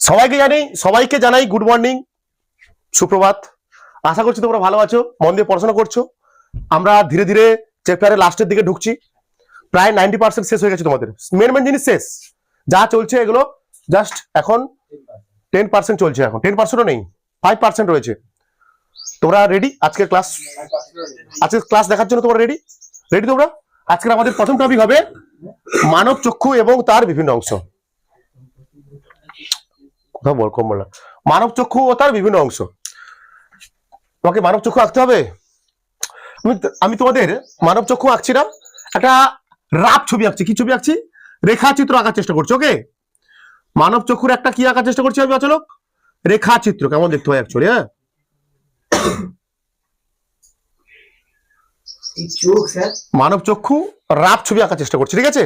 সবাইকে জানাই good morning, সুপ্রভাত। আশা করছি তোমরা ভালো আছো, মন দিয়ে পড়াশোনা করছো। আমরা ধীরে ধীরে চ্যাপ্টারের লাস্টের দিকে ঢুকছি। প্রায় 90% শেষ হয়ে গেছে তোমাদের। মেন জিনিস শেষ, যা চলছে এগুলো জাস্ট এখন 10% চলছে। এখন 10%ও নেই, 5% রয়েছে। তোমরা রেডি আজকের ক্লাস দেখার জন্য? তোমরা রেডি তোমরা? আজকের আমাদের প্রথম টপিক হবে মানব চক্ষু এবং তার বিভিন্ন অংশ। মানব চক্ষু ও তার বিভিন্ন অংশ। তোমাকে মানব চক্ষু আঁকতে হবে। আমি তোমাদের মানব চক্ষু আঁকছি না, একটা রাফ ছবি আঁকছি। কি ছবি আঁকছি? রেখাচিত্র আঁকার চেষ্টা করছি। ওকে, মানব চক্ষুর একটা কি আঁকার চেষ্টা করছি আমি? চলো, রেখাচিত্র কেমন দেখতে হয় অ্যাকচুয়ালি। হ্যাঁ, মানব চক্ষু রাফ ছবি আঁকার চেষ্টা করছি, ঠিক আছে?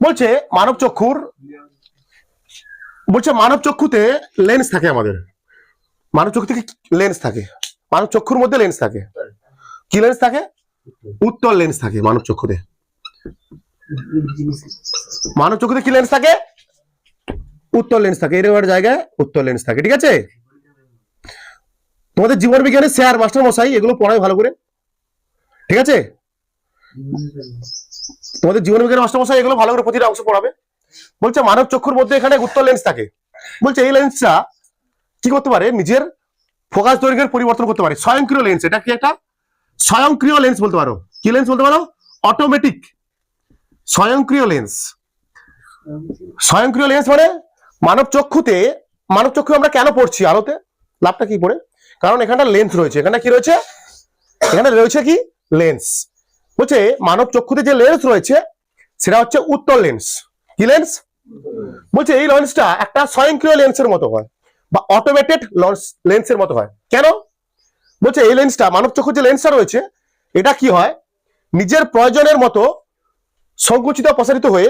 বলছে মানব চক্ষুতে লেন্স থাকে। আমাদের মানব চক্ষু থেকে লেন্স থাকে, মানব চক্ষুর মধ্যে লেন্স থাকে। কি লেন্স থাকে? উত্তল লেন্স থাকে মানব চক্ষুতে। মানব চক্ষুতে কি লেন্স থাকে? উত্তল লেন্স থাকে। এরকম একটা জায়গায় উত্তল লেন্স থাকে, ঠিক আছে? তোমাদের জীবন বিজ্ঞানের স্যার মাস্টার মশাই এগুলো পড়ায় ভালো করে, ঠিক আছে? তোমাদের জীবন বিজ্ঞানের মাস্টার মশাই এগুলো ভালো করে প্রতিটা অংশ পড়াবে। বলছে মানব চক্ষুর মধ্যে এখানে উত্তল লেন্স থাকে। বলছে এই লেন্সটা কি করতে পারে? নিজের ফোকাস দৈর্ঘ্যের পরিবর্তন করতে পারে। স্বয়ংক্রিয় লেন্স। এটা কি? একটা স্বয়ংক্রিয় লেন্স বলতে পারো। কি লেন্স বলতে পারো? অটোমেটিক স্বয়ংক্রিয় লেন্স। স্বয়ংক্রিয় লেন্স মানে মানব চক্ষু আমরা কেন পড়ছি আলোতে? লাভটা কি পড়ে? কারণ এখানটা লেন্স রয়েছে। এখানে কি রয়েছে? এখানে রয়েছে কি? লেন্স। বলছে মানব চক্ষুতে যে লেন্স রয়েছে সেটা হচ্ছে উত্তল লেন্স। কি লেন্স? বলছে এই লেন্সটা একটা স্বয়ংক্রিয় লেন্সের মতো হয় বা অটোমেটেড লেন্সের মতো হয়। কেন? বলছে এই লেন্সটা, মানব চক্ষুর যে লেন্সটা রয়েছে, এটা কি হয়? নিজের প্রয়োজনের মতো সংকুচিত প্রসারিত হয়ে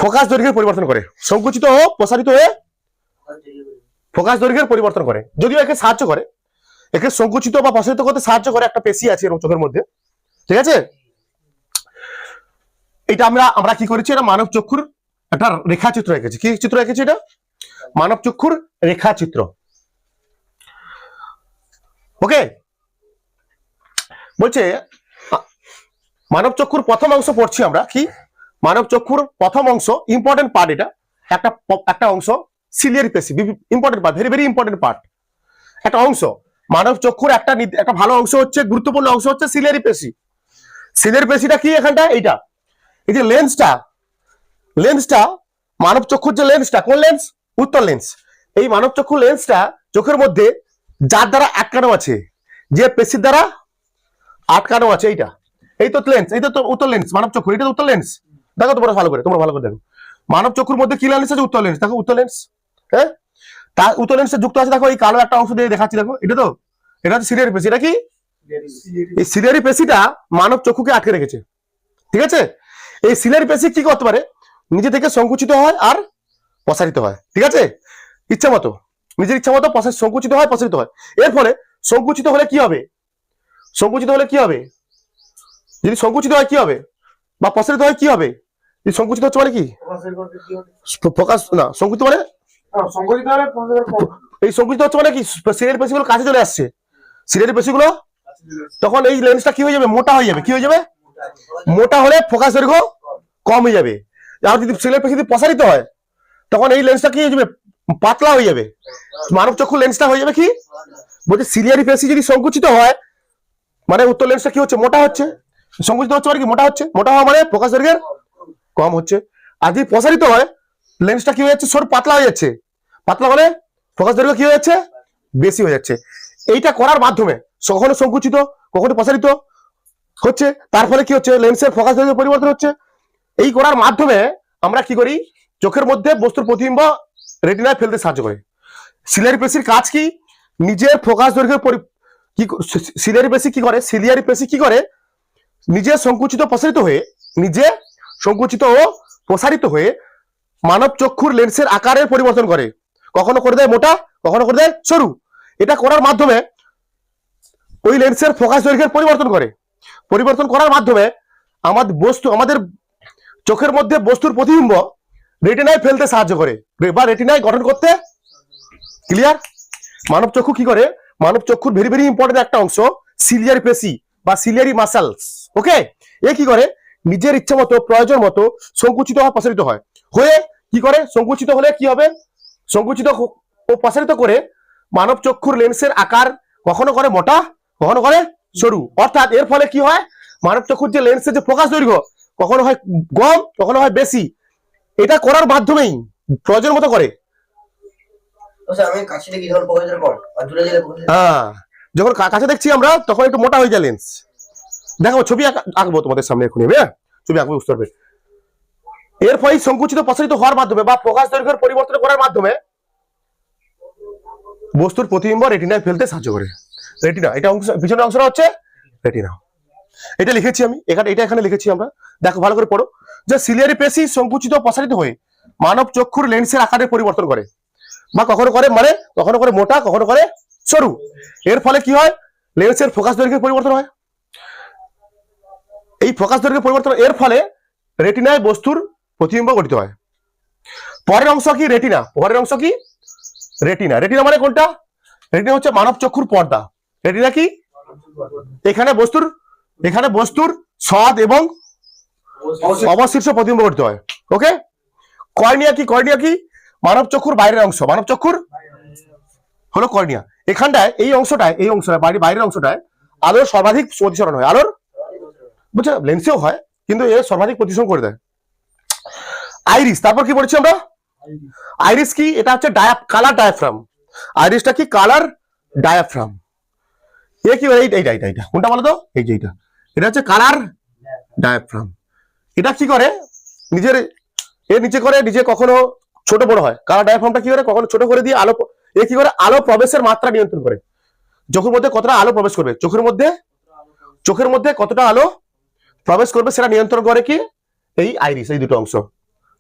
ফোকাস দৈর্ঘ্যের পরিবর্তন করে। সংকুচিত ও প্রসারিত হয়ে ফোকাস দৈর্ঘ্যের পরিবর্তন করে। যদিও একে সাহায্য করে, একে সংকুচিত বা প্রসারিত করতে সাহায্য করে একটা পেশি আছে এর চোখের মধ্যে, ঠিক আছে? এটা আমরা কি করেছি? এটা মানব চক্ষুর একটা রেখাচিত্র রেখেছি। কি চিত্র রেখেছি? এটা মানব চক্ষুর রেখাচিত্র। ওকে, বলছে মানব চক্ষুর প্রথম অংশ পড়ছি আমরা। কি? মানব চক্ষুর প্রথম অংশ, ইম্পর্টেন্ট পার্ট। এটা একটা অংশ, সিলিয়ারি পেশি। Important part, very very important part, একটা অংশ। মানব চক্ষুর একটা ভালো অংশ হচ্ছে, গুরুত্বপূর্ণ অংশ হচ্ছে সিলিয়ারি পেশি। সিলিয়ারি পেশিটা কি? এখানটা এইটা, এই যে লেন্সটা মানব চক্ষুর যে লেন্সটা, কোন লেন্স? উত্তল লেন্স। এই মানব চক্ষুর লেন্সটা চোখের মধ্যে যার দ্বারা আটকানো আছে, যে পেশির দ্বারা আটকানো আছে, এইটা, এই তো লেন্স, এই তো উত্তল লেন্স। মানব চক্ষুর এটা উত্তল লেন্স। দেখো তোমরা ভালো করে দেখো, মানব চক্ষুর মধ্যে কি লেন্স আছে? উত্তল লেন্স। দেখো উত্তল লেন্স, হ্যাঁ, তার উত্তল লেন্সে যুক্ত আছে। দেখো এই কালো একটা অংশ দিয়ে দেখাচ্ছি, দেখো এটা হচ্ছে সিলিয়ারি পেশি। এটা কি? এই সিলিয়ারি পেশিটা মানব চক্ষুকে আটকে রেখেছে, ঠিক আছে? এই সিলিয়ারি পেশি কি করতে পারে? নিজে থেকে সংকুচিত হয় আর প্রসারিত হয়, ঠিক আছে? ইচ্ছা মতো, নিজের ইচ্ছা মতো সংকুচিত হয়, প্রসারিত হয়। এর ফলে সংকুচিত হলে কি হবে? যদি সংকুচিত হয় কি হবে? বা প্রসারিত হয় কি হবে? সংকুচিত হচ্ছে মানে কি? ফোকাস না, সংকুচিত মানে এই সংকুচিত হচ্ছে মানে কি? সিলিয়ারি পেশিগুলো কাছে চলে আসছে। সিলিয়ারি পেশিগুলো তখন এই লেন্সটা কি হয়ে যাবে? মোটা হয়ে যাবে। কি হয়ে যাবে? মোটা হলে ফোকাস দৈর্ঘ্য কম হয়ে যাবে। আর যদি সিলিয়ারি পেশি প্রসারিত হয় তখন এই লেন্সটা কি হয়ে যাবে? পাতলা হয়ে যাবে। মানব চক্ষু লেন্সটা হয়ে যাবে কি? বলছে সিলিয়ারি পেশি যদি সংকুচিত হয় মানে উত্তল লেন্সটা কি হচ্ছে? মোটা হচ্ছে। সংকুচিত হচ্ছে মানে কি? মোটা হচ্ছে। মোটা হওয়া মানে ফোকাস দৈর্ঘ্যের কম হচ্ছে। আর যদি প্রসারিত হয় লেন্সটা কি হয়ে যাচ্ছে? সরু পাতলা হয়ে যাচ্ছে। পাতলা হলে ফোকাস দৈর্ঘ্য কি হয়ে যাচ্ছে? বেশি হয়ে যাচ্ছে। এইটা করার মাধ্যমে কখনো সংকুচিত কখনো প্রসারিত হচ্ছে, তার ফলে কি হচ্ছে? লেন্সের ফোকাস দৈর্ঘ্য পরিবর্তন হচ্ছে। এই করার মাধ্যমে আমরা কি করি? চোখের মধ্যে বস্তুর প্রতিবিম্ব রেটিনায় ফেলতে সাহায্য করে। সিলিয়ারি পেশির কাজ কি? নিজের ফোকাস দৈর্ঘ্যের সিলিয়ারি পেশি কি করে? নিজে সংকুচিত ও প্রসারিত হয়ে মানব চক্ষুর লেন্সের আকারের পরিবর্তন করে। কখনো করে দেয় মোটা, কখনো করে দেয় সরু। এটা করার মাধ্যমে ওই লেন্সের ফোকাস দৈর্ঘ্যের পরিবর্তন করার মাধ্যমে আমাদের চোখের মধ্যে বস্তুর প্রতিবিম্ব রেটিনায় ফেলতে সাহায্য করে বা রেটিনায় গঠন করতে। ক্লিয়ার? মানব চক্ষু কি করে? মানব চক্ষুর ভেরি ভেরি ইম্পর্টেন্ট একটা অংশ সিলিয়ারি পেশি বা সিলিয়ারি মাসেলস। ওকে, এ কি করে? নিজের ইচ্ছা মতো প্রয়োজন মতো সংকুচিত হয় প্রসারিত হয়। হয়ে কি করে? সংকুচিত হলে কি হবে? সংকুচিত ও প্রসারিত করে মানব চক্ষুর লেন্সের আকার কখনো করে মোটা, কখনো করে সরু। অর্থাৎ এর ফলে কি হয়? মানব চক্ষুর যে লেন্সের যে ফোকাস দৈর্ঘ্য কখনো হয় কম, কখনো হয় বেশি। এটা করার মাধ্যমেই প্রয়োজন মতো করে। হ্যাঁ, যখন কাছে দেখছি আমরা তখন একটু মোটা হয়ে যায় লেন্স। দেখো ছবি আঁকবো তোমাদের সামনে এখনই, হ্যাঁ ছবি আঁকবো, বুঝতে পারবে। এর ফলে সংকুচিত প্রসারিত হওয়ার মাধ্যমে বা প্রকাশ দৈর্ঘ্যের পরিবর্তন করার মাধ্যমে বস্তুর প্রতিবিম্ব রেটিনায় ফেলতে সাহায্য করে। রেটিনা, এটা অংশ, পিছনের অংশটা হচ্ছে রেটিনা। এটা লিখেছি আমি এখানে, এটা এখানে লিখেছি আমরা। দেখো ভালো করে পড়ো যে সিলিয়ারি পেশি সংকুচিত প্রসারিত হয়ে মানব চক্ষুর লেন্সের আকারের পরিবর্তন করে বা কখনো করে মানে কখনো করে মোটা, কখনো করে সরু। এর ফলে কি হয়? লেন্সের ফোকাস দৈর্ঘ্যের পরিবর্তন হয়। এই ফোকাস দৈর্ঘ্যের পরিবর্তন এর ফলে রেটিনায় বস্তুর প্রতিবিম্ব গঠিত হয়। পরের অংশ কি? রেটিনা। পরের অংশ কি? রেটিনা। রেটিনা মানে কোনটা? রেটিনা হচ্ছে মানব চক্ষুর পর্দা। রেটিনা কি? এখানে বস্তুর সৎ এবং অবশিষ্ট প্রতিবিম্ব গঠিত হয়। ওকে, কর্নিয়া কি? কর্নিয়া কি? মানব চক্ষুর বাইরের অংশ। মানব চক্ষুর হলো কর্নিয়া। এখানটায় এই অংশটায় বাইরের অংশটায় আলোর সর্বাধিক প্রতিসরণ হয়। আলোর বুঝছো, লেন্সেও হয় কিন্তু এর সর্বাধিক প্রতিসরণ করে দেয়। আইরিস। তারপর কি বলছি আমরা? আইরিস কি? এটা হচ্ছে কালার ডায়াফ্রাম। আইরিসটা কি? Colour diaphragm. এ কি? এইটা কোনটা বলো তো? এই যে এটা হচ্ছে কালার ডায়াফ্রাম। এটা কি করে? এর নিচে করে নিজে কখনো ছোট বড় হয়। কালার ডায়াফ্রামটা কি করে? কখনো ছোট করে দিয়ে আলো, এ কি করে? আলো প্রবেশের মাত্রা নিয়ন্ত্রণ করে। চোখের মধ্যে কতটা আলো প্রবেশ করবে, চোখের মধ্যে কতটা আলো প্রবেশ করবে সেটা নিয়ন্ত্রণ করে কি? এই আইরিস, এই দুটো অংশ।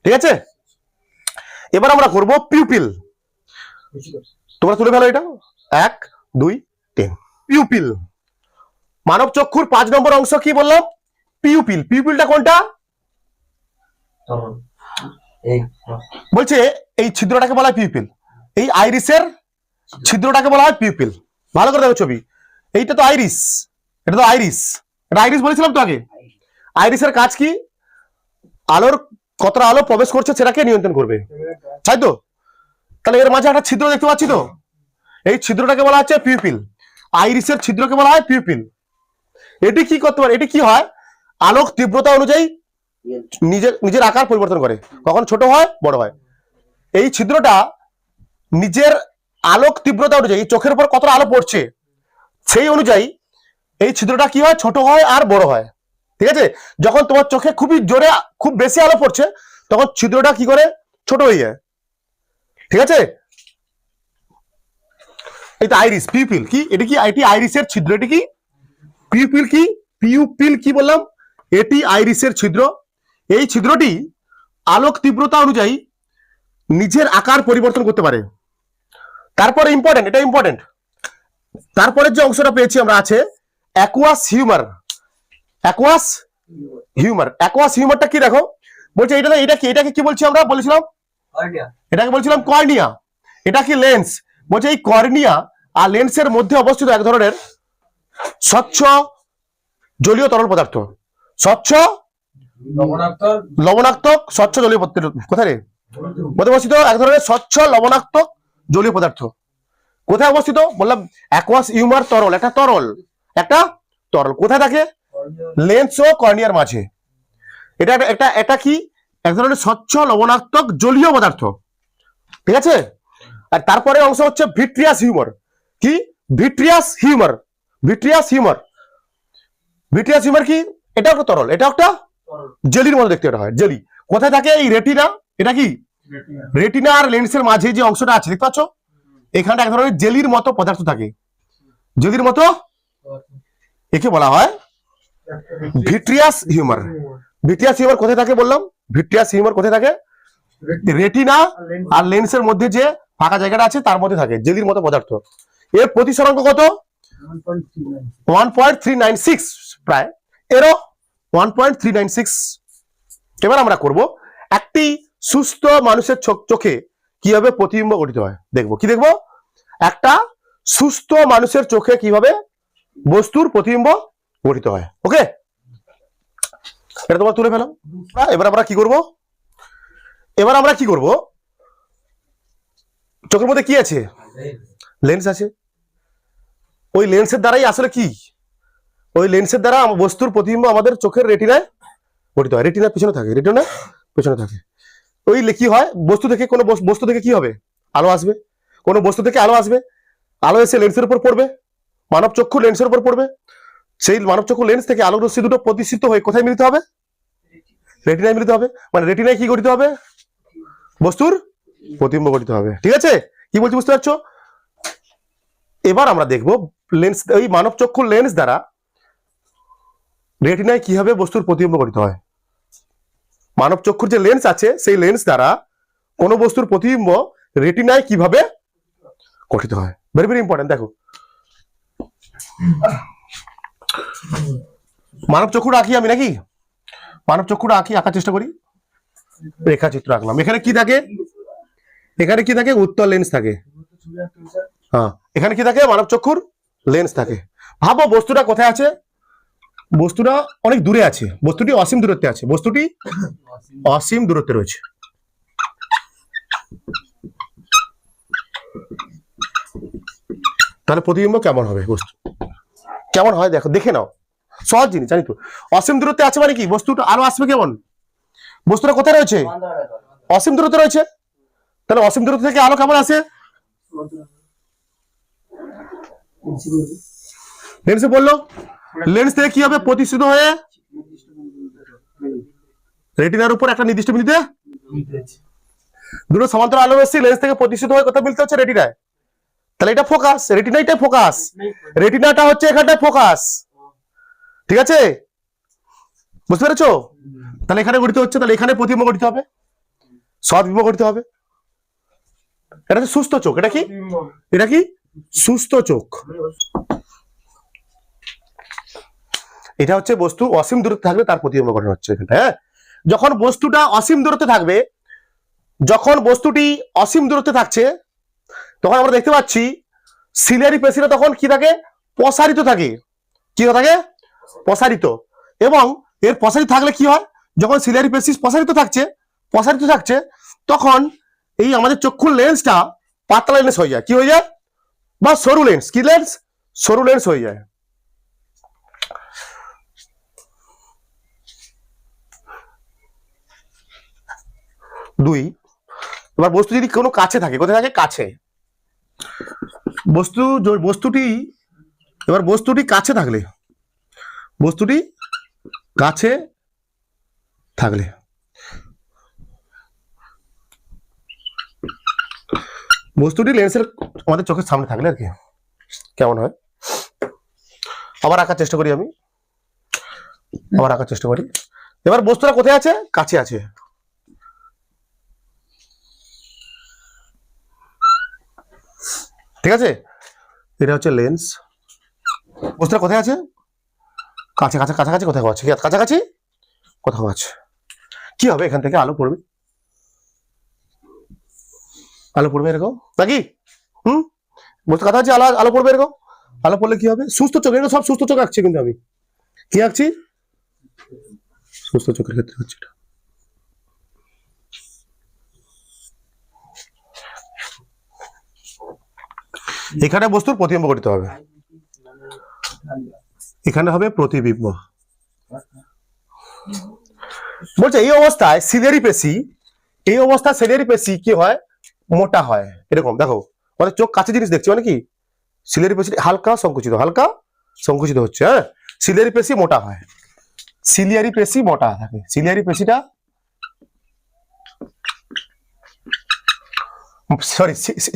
ঠিক আছে, এবার আমরা করব পিউপিল। তোমরা তুলে ফেলো এটা, 1 2 3। পিউপিল মানব চক্ষুর 5 নম্বর অংশ। কি বললাম? পিউপিল। পিউপিলটা কোনটা? বলছে এই ছিদ্রটাকে বলা হয় পিউপিল। এই আইরিসের ছিদ্রটাকে বলা হয় পিউপিল। ভালো করে দেখো ছবি, এইটা তো আইরিস, এটা তো আইরিস, এটা আইরিস বলেছিলাম তো আগে। আইরিসের কাজ কি? আলোর কতটা আলো প্রবেশ করছে সেটাকে নিয়ন্ত্রণ করবে, তাই তো? তাহলে এর মাঝে একটা ছিদ্র দেখতে পাচ্ছি তো, এই ছিদ্রটাকে বলা হচ্ছে পিউপিল। আইরিসের ছিদ্রকে বলা হয় পিউপিল। এটি কি করতে পারে? এটি কি হয়? আলোক তীব্রতা অনুযায়ী নিজের আকার পরিবর্তন করে, কখন ছোট হয়, বড় হয়। এই ছিদ্রটা নিজের আলোক তীব্রতা অনুযায়ী চোখের উপর কতটা আলো পড়ছে সেই অনুযায়ী এই ছিদ্রটা কি হয়? ছোট হয় আর বড় হয়। ঠিক আছে, যখন তোমার চোখে খুবই জোরে খুব বেশি আলো পড়ছে তখন ছিদ্রটা কি করে? ছোট হয়ে যায়। ঠিক আছে, এটা আইরিস। পিউপিল কি? এটি কি? এটি আইরিসের ছিদ্র। এটি কি? পিউপিল কি? পিউপিল কি বললাম? এটি আইরিসের ছিদ্র। এই ছিদ্রটি আলোক তীব্রতা অনুযায়ী নিজের আকার পরিবর্তন করতে পারে। তারপরে ইম্পর্টেন্ট, এটা ইম্পর্টেন্ট, তারপরে যে অংশটা পেয়েছি আমরা আছে aqueous humour. Aqueous humour, aqueous হিউমারটা কি? দেখো বলছে এটাকে কি বলছি আমরা? বলেছিলাম এটাকে বলছিলাম কর্নিয়া। এটা কি? লেন্স। বলছে এই কর্নিয়া আর লেন্সের মধ্যে অবস্থিত এক ধরনের স্বচ্ছ জলীয় তরল পদার্থ। স্বচ্ছ লবণাক্তক স্বচ্ছ জলীয় পদার্থ। কোথায় রে? মধ্যে অবস্থিত এক ধরনের স্বচ্ছ লবণাক্তক জলীয় পদার্থ। কোথায় অবস্থিত? বললাম অ্যাকুয়াস হিউমার তরল, একটা তরল কোথায় থাকে? লেন্স ও কর্নিয়ার মাঝে। এটা কি? এক ধরনের স্বচ্ছ লবণাক্তক জলীয় পদার্থ। ঠিক আছে, আর তারপরে অংশ হচ্ছে ভিট্রিয়াস হিউমার। কি? Vitreous humour. ভিট্রিয়াস হিউমার কি? এটা একটা তরল, এটা একটা জেলির মতো দেখতে এটা হয়, জেলি। কোথায় থাকে? এই রেটিনা। এটা কি? রেটিনা আর লেন্সের মাঝে যে অংশটা আছে দেখতে পাচ্ছ, এখানটা এক ধরনের জেলির মতো পদার্থ থাকে, জেলির মতো। একে বলা হয় ভিট্রিয়াস হিউমার। ভিট্রিয়াস হিউমার কোথায় থাকে বললাম? ভিট্রিয়াস হিউমার কোথায় থাকে? রেটিনা আর লেন্সের মধ্যে যে ফাঁকা জায়গাটা আছে তার মধ্যে থাকে, জেলির মতো পদার্থ। এর প্রতিসরাঙ্ক কত? 1.396 প্রায়, এরও 1.396। এবার আমরা করব একটি সুস্থ মানুষের চোখে কিভাবে প্রতিবিম্ব গঠিত হয় দেখবো। কি দেখবো? একটা সুস্থ মানুষের চোখে কিভাবে বস্তুর প্রতিবিম্ব গঠিত হয়। ওকে, এটা তোমরা তুলে ফেলো। এবার আমরা কি করব? এবার আমরা কি করব? চোখের মধ্যে কি আছে? লেন্স আছে। ওই লেন্সের দ্বারাই আসলে কি, ওই লেন্সের দ্বারা বস্তুর প্রতিবিম্ব আমাদের চোখের রেটিনায় গঠিত হয়। রেটিনার পিছনে থাকে, রেটিনা পিছনে থাকে। ওই কি হয়, বস্তু থেকে কোনো বস্তু থেকে কি হবে, আলো আসবে। কোনো বস্তু থেকে আলো আসবে, আলো এসে লেন্সের উপর পড়বে, মানব চক্ষু লেন্সের উপর পড়বে। সেই মানব চক্ষু লেন্স থেকে আলোক রশ্মি দুটো প্রতিষ্ঠিত হয়ে কোথায় মিলিত হবে? রেটিনায় মিলিত হবে। মানে রেটিনায় কি গঠিত হবে? বস্তুর প্রতিবিম্ব গঠিত হবে। ঠিক আছে, কি বলছি বুঝতে পারছো? এবার আমরা দেখব লেন্স, ওই মানব চক্ষুর লেন্স দ্বারা রেটিনায় কিভাবে বস্তুর প্রতিবিম্ব গঠিত হয়। মানব চক্ষুর যে লেন্স আছে, সেই লেন্স দ্বারা কোনো বস্তুর প্রতিবিম্ব রেটিনায় কিভাবে গঠিত হয়। Very very important. দেখো, মানব চক্ষুটা আঁকি আমি নাকি? মানব চক্ষুটা আঁকি, আঁকার চেষ্টা করি। রেখাচিত্র আঁকলাম। এখানে কি থাকে? এখানে কি থাকে? উত্তল লেন্স থাকে। হ্যাঁ, এখানে কি থাকে? মানব চক্ষুর লেন্স থাকে। ভাবো বস্তুটা কোথায় আছে? বস্তুটা অনেক দূরে আছে, বস্তুটি অসীম দূরত্বে আছে, বস্তুটি অসীম দূরত্বে রয়েছে। তাহলে প্রতিবিম্ব কেমন হবে? বস্তু কেমন হয় দেখো, দেখে নাও। সহজ জিনিস, জানি তো। অসীম দূরত্বে আছে মানে কি? বস্তুটা আলো আসবে কেমন? বস্তুটা কোথায় রয়েছে? অসীম দূরত্বে রয়েছে। তাহলে অসীম দূরত্ব থেকে আলো কেমন আসে? লেন্সে পড়লো, লেন্স থেকে কি হবে? প্রতিষ্ঠিত হয়ে রেটিনার উপর একটা নির্দিষ্ট বিন্দুতে দুটো সমান্তরাল আলো রশ্মি লেন্স থেকে প্রতিষ্ঠিত হয়ে কোথায় মিলতে হচ্ছে? রেটিনায়। তাহলে এটা ফোকাস, রেটিনাটাই ফোকাস, রেটিনাটা হচ্ছে এখানটায় ফোকাস। ঠিক আছে, বুঝতে পেরেছো? তাহলে এখানে গঠিত হচ্ছে, তাহলে এখানে প্রতিবিম্ব গঠিত হবে, সদ্বিম্ব গঠিত হবে। এটা হচ্ছে সুস্থ চোখ। এটা কি? এটা কি? সুস্থ চোখ। এটা হচ্ছে বস্তু অসীম দূরত্বে থাকবে তার প্রতিবিম্ব গঠন হচ্ছে এখানটা। হ্যাঁ, যখন বস্তুটা অসীম দূরত্বে থাকবে, যখন বস্তুটি অসীম দূরত্বে থাকছে, তখন আমরা দেখতে পাচ্ছি সিলিয়ারি পেশিটা তখন কি থাকে? প্রসারিত থাকে। কি থাকে? প্রসারিত। এবং এর প্রসারিত থাকলে কি হয়? যখন সিলিয়ারি পেশি প্রসারিত থাকছে, তখন এই আমাদের চক্ষুর লেন্সটা পাতলা লেন্স হয়ে যায়। কি হয়ে যায়? বা সরু লেন্স। কি লেন্স? সরু লেন্স হয়ে যায়। দুই, এবার বস্তু যদি কোনো কাছে থাকে, কোথায় থাকে? কাছে। বস্তুটি এবার বস্তুটি কাছে থাকলে, বস্তুটি কাছে থাকলে বস্তুটি লেন্সের আমাদের চোখের সামনে থাকলে আর কি কেমন হয়? আবার আঁকার চেষ্টা করি আমি, আবার আঁকার চেষ্টা করি। এবার বস্তুটা কোথায় আছে? কাছে আছে। ঠিক আছে, এটা হচ্ছে লেন্স। বস্তুটা কোথায় আছে? কাছে, কাছাকাছি কোথাও আছে, কাছাকাছি কোথাও আছে। কি হবে? এখান থেকে আলো পড়বে, আলো পড়বে এরকম নাকি? বস্তু কাছাকাছি আলো পড়বে এরকম। আলো পড়লে কি হবে? সুস্থ চোখ। এগুলো সব সুস্থ চোখ আঁকছি, কিন্তু আমি কি আঁকছি? সুস্থ চোখের ক্ষেত্রে হচ্ছে এটা। এখানে বস্তুর প্রতিবিম্ব গঠিত হবে, এখানে হবে প্রতিবিম্ব। বলছে এই অবস্থায় সিলিয়ারি পেশি কি হয়? মোটা হয়। এরকম দেখো, আমাদের চোখ কাছে জিনিস দেখছি মানে কি? সিলিয়ারি পেশি হালকা সংকুচিত হচ্ছে। হ্যাঁ, সিলিয়ারি পেশি মোটা হয়, সিলিয়ারি পেশি মোটা থাকে। সিলিয়ারি পেশিটা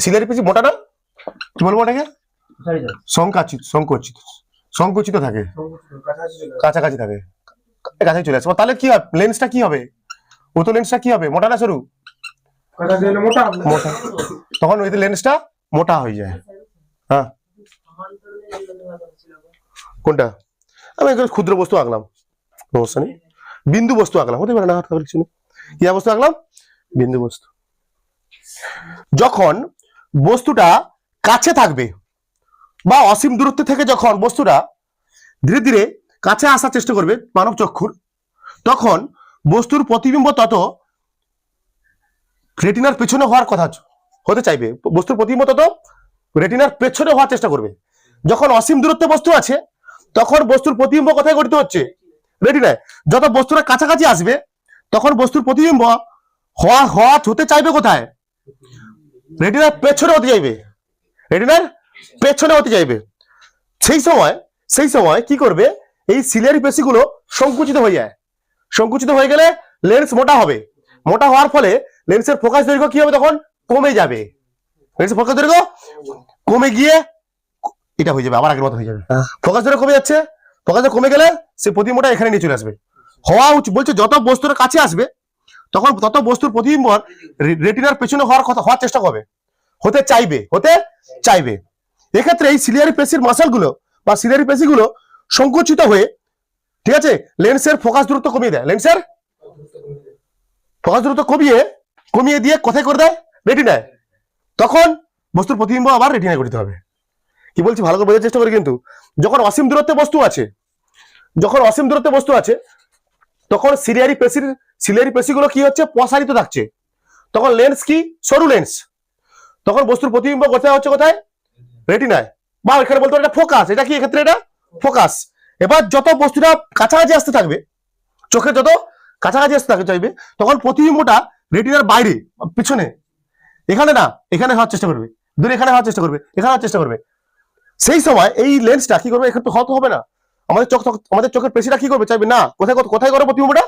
সিলিয়ারি পেশি মোটা না, কি বলবো ওটাকে? সংকুচিত থাকে, কাছাকাছি থাকে, কাছাকাছি চলে আসবে। তাহলে কি হবে? লেন্সটা কি হবে? ও তো লেন্সটা কি হবে? মোটা না সরু? মোটা। তখন ওই লেন্সটা মোটা হয়ে যায়। হ্যাঁ, কোনটা? আমি একদম ক্ষুদ্র বস্তু আঁকলাম, সমস্যা নেই। বিন্দু বস্তু আঁকলাম, হতে পারে না, কিছু নেই। কি বস্তু আঁকলাম? বিন্দু বস্তু। যখন বস্তুটা কাছে থাকবে বা অসীম দূরত্ব থেকে যখন বস্তুটা ধীরে ধীরে কাছে আসার চেষ্টা করবে মানব চক্ষুর, তখন বস্তুর প্রতিবিম্ব তত রেটিনার পেছনে হওয়ার কথা হতে চাইবে, বস্তুর প্রতিবিম্ব তত রেটিনার পেছনে হওয়ার চেষ্টা করবে। যখন অসীম দূরত্বে বস্তু আছে তখন বস্তুর প্রতিবিম্ব কোথায় গঠিত হচ্ছে? রেটিনায়। যত বস্তুটা কাছাকাছি আসবে তখন বস্তুর প্রতিবিম্ব হতে চাইবে কোথায়? রেটিনার পেছনে হতে চাইবে, রেটিনার পেছনে হতে চাইবে। সেই সময় কি করবে? এই সিলিয়ারি পেশিগুলো সংকুচিত হয়ে যায়। সংকুচিত হয়ে গেলে লেন্স মোটা হবে। মোটা হওয়ার ফলে লেন্সের ফোকাস দৈর্ঘ্য কি হবে? তখন কমে যাবে। লেন্সের ফোকাস দৈর্ঘ্য কমে গিয়ে এটা হয়ে যাবে, আবার আগের মতো হয়ে যাবে। ফোকাস দৈর্ঘ্য কমে যাচ্ছে, ফোকাস কমে গেলে সে প্রতিবিম্বটা এখানে নিয়ে চলে আসবে। হওয়া উচিত বলছে যত বস্তুর কাছে আসবে তখন তত বস্তুর প্রতিবিম্ব রেটিনার পেছনে হওয়ার চেষ্টা করবে, হতে চাইবে। এক্ষেত্রে এই সিলিয়ারি পেশির মাসলগুলো বা সিলিয়ারি পেশিগুলো সংকুচিত হয়ে, ঠিক আছে, লেন্সের ফোকাস দূরত্ব কমিয়ে দেয়। লেন্সের ফোকাস দূরত্ব কমিয়ে দিয়ে কোথায় করে দেয়? রেটিনায়। তখন বস্তুর প্রতিবিম্ব আবার রেটিনায় গঠিত হবে। কি বলছি ভালো করে বোঝার চেষ্টা করি। কিন্তু যখন অসীম দূরত্বে বস্তু আছে তখন সিলিয়ারি পেশিগুলো কি হচ্ছে? প্রসারিত থাকছে। তখন লেন্স কি? সরু লেন্স। তখন বস্তুর প্রতিবিম্ব কোথায় হচ্ছে? কোথায়? রেটিনায়। বা এখানে বলতে পারে ফোকাস। এটা কি এক্ষেত্রে? এটা ফোকাস। এবার যত বস্তুটা কাছাকাছি আসতে থাকবে, চোখে যত কাছাকাছি আসতে চাইবে, তখন প্রতিবিম্বটা রেটিনার বাইরে পিছনে, এখানে না, এখানে হওয়ার চেষ্টা করবে, দূরে এখানে হওয়ার চেষ্টা করবে, এখানে হওয়ার চেষ্টা করবে। সেই সময় এই লেন্সটা কি করবে? এখানে তো হতে হবে না, আমাদের চোখের পেশিটা কি করবে? চাইবে না কোথায় করবে প্রতিবিম্বটা?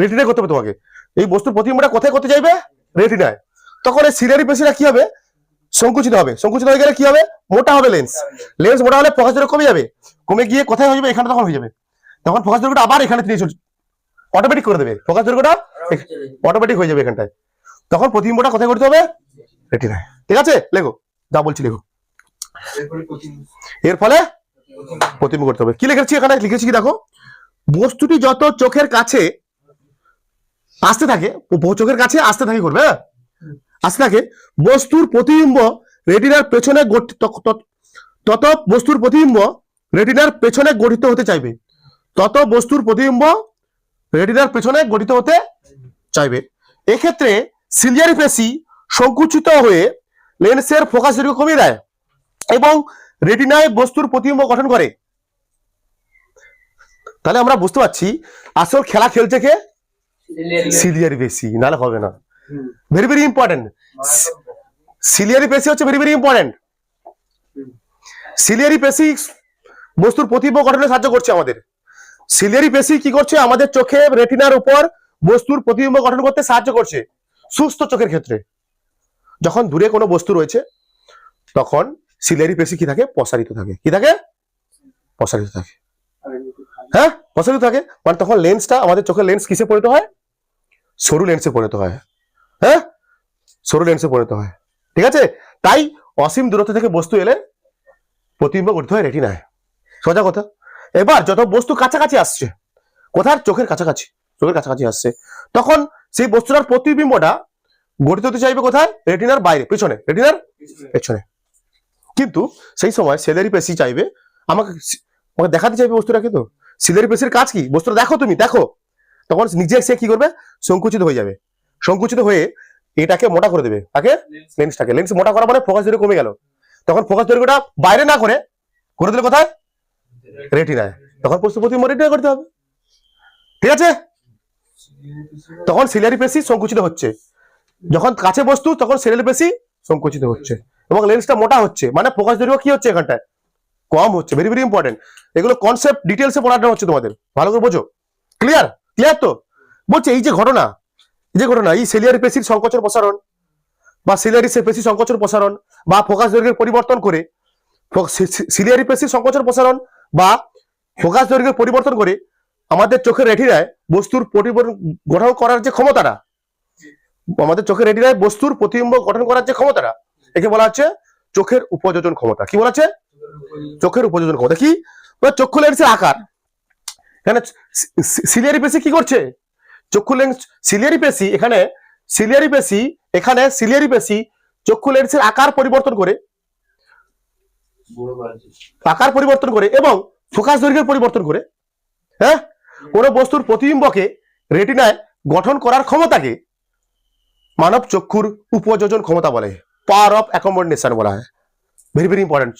রেটিনায় করতে হবে তোমাকে। এই বস্তুর প্রতিবিম্বটা কোথায় করতে চাইবে? রেটিনায়। তখন এই সিলিয়ারি পেশিটা কি হবে? সংকুচিত হয়ে গেলে কি হবে? মোটা হবে লেন্স মোটা হলে ফোকাস দৈর্ঘ্য কমে যাবে, কমে গিয়ে কোথায় হয়ে যাবে? এখানে তখন হয়ে যাবে। তখন ফোকাস দৈর্ঘ্যটা আবার এখানে নিয়ে চলছে, অটোমেটিক করে দেবে। ফোকাস দৈর্ঘ্যটা অটোমেটিক হয়ে যাবে এখানটায়। তখন প্রতিবিম্বটা কোথায় করতে হবে? রেটিনায়। ঠিক আছে, লেখো, যা বলছি লেখো। এর ফলে প্রতিবিম্ব করতে হবে। কি লিখেছি এখানে? লিখেছি কি দেখো, বস্তুটি যত চোখের কাছে আসতে থাকে, করবে, আসতে থাকে, বস্তুর প্রতিবিম্ব রেটিনার পেছনে তত বস্তুর প্রতিবিম্ব রেটিনার পেছনে গঠিত হতে চাইবে। এক্ষেত্রে সিলিয়ারি পেশি সংকুচিত হয়ে লেন্সের ফোকাস দৈর্ঘ্য কমিয়ে দেয় এবং রেটিনায় বস্তুর প্রতিবিম্ব গঠন করে। তাহলে আমরা বুঝতে পারছি আসল খেলা খেলছে কে? সিলিয়ারি পেশি, নাহলে হবে না। Very very important. সিলিয়ারি পেশি হচ্ছে ভেরি ভেরি ইম্পর্টেন্ট। সিলিয়ারি পেশি বস্তুর প্রতিবিম্ব গঠনে সাহায্য করছে আমাদের। সিলিয়ারি পেশি কি করছে? আমাদের চোখে রেটিনার উপর বস্তুর প্রতিবিম্ব গঠন করতে সাহায্য করছে সুস্থ চোখের ক্ষেত্রে। যখন দূরে কোনো বস্তু রয়েছে তখন সিলিয়ারি পেশি কি থাকে? প্রসারিত থাকে। হ্যাঁ, প্রসারিত থাকে। মানে তখন লেন্সটা, আমাদের চোখের লেন্স কিসে পরিণত হয়? সরু লেন্সে পরিণত হয়। হ্যাঁ, সরু লেন্সে পরিণত হয়। ঠিক আছে, তাই অসীম দূরত্ব থেকে বস্তু এলে প্রতিবিম্ব গঠিত হয় রেটিনায়। সোজা কথা। এবার যত বস্তু কাছাকাছি আসছে, কোথার? চোখের কাছাকাছি আসছে, তখন সেই বস্তুটার প্রতিবিম্বটা গঠিত হতে চাইবে কোথায়? রেটিনার বাইরে, রেটিনার পেছনে। কিন্তু সেই সময় সিলিয়ারি পেশি চাইবে আমাকে দেখাতে চাইবে বস্তুটাকে। তো সিলিয়ারি পেশির কাজ কি? বস্তুটা দেখো। তখন নিজে সে কি করবে? সংকুচিত হয়ে এটাকে মোটা করে দেবে। তাকে লেন্স মোটা করা মানে ফোকাস দৈর্ঘ্য কমে গেল। তখন ফোকাস দৈর্ঘ্যটা বাইরে না করে দিলে কোথায়? রেটিনায়। তখন প্রতিবিম্ব রেটিনায় করতে হবে। ঠিক আছে, তখন সিলিয়ারি পেশি সংকুচিত হচ্ছে। যখন কাছে বস্তু তখন সিলিয়ারি পেশি সংকুচিত হচ্ছে এবং লেন্সটা মোটা হচ্ছে, মানে ফোকাস দৈর্ঘ্য কি হচ্ছে? এখানটায় কম হচ্ছে। Very very important. এগুলো কনসেপ্ট ডিটেলসে পড়ানো হচ্ছে তোমাদের, ভালো করে বোঝো। ক্লিয়ার তো? বলছে এই যে ঘটনা এই সিলিয়ারি পেশির সংকোচন প্রসারণ বা সিলিয়ারি পেশি সংকোচন প্রসারণ বা ফোকাস দৈর্ঘ্যের পরিবর্তন করে, সিলিয়ারি পেশির সংকোচন প্রসারণ বা ফোকাস দৈর্ঘ্যের পরিবর্তন করে আমাদের চোখের রেটিনায় বস্তুর গঠন করার যে ক্ষমতাটা, একে বলা হচ্ছে চোখের উপযোজন ক্ষমতা। কি বলা হচ্ছে? চোখের উপযোজন ক্ষমতা। কি? চক্ষু লেন্সের আকার। এখানে সিলিয়ারি পেশি কি করছে? সিলিয়ারি পেশি এখানে সিলিয়ারি পেশি, এখানে সিলিয়ারি পেশি চক্ষু লেন্সের আকার পরিবর্তন করে এবং ফোকাস দৈর্ঘ্যের পরিবর্তন করে, হ্যাঁ, কোন বস্তুর প্রতিবিম্বকে রেটিনায় গঠন করার ক্ষমতাকে মানব চক্ষুর উপযোজন ক্ষমতা বলে, পাওয়ার অফ অ্যাকোমোডেশন বলা হয়। ভেরি ভেরি ইম্পর্টেন্ট,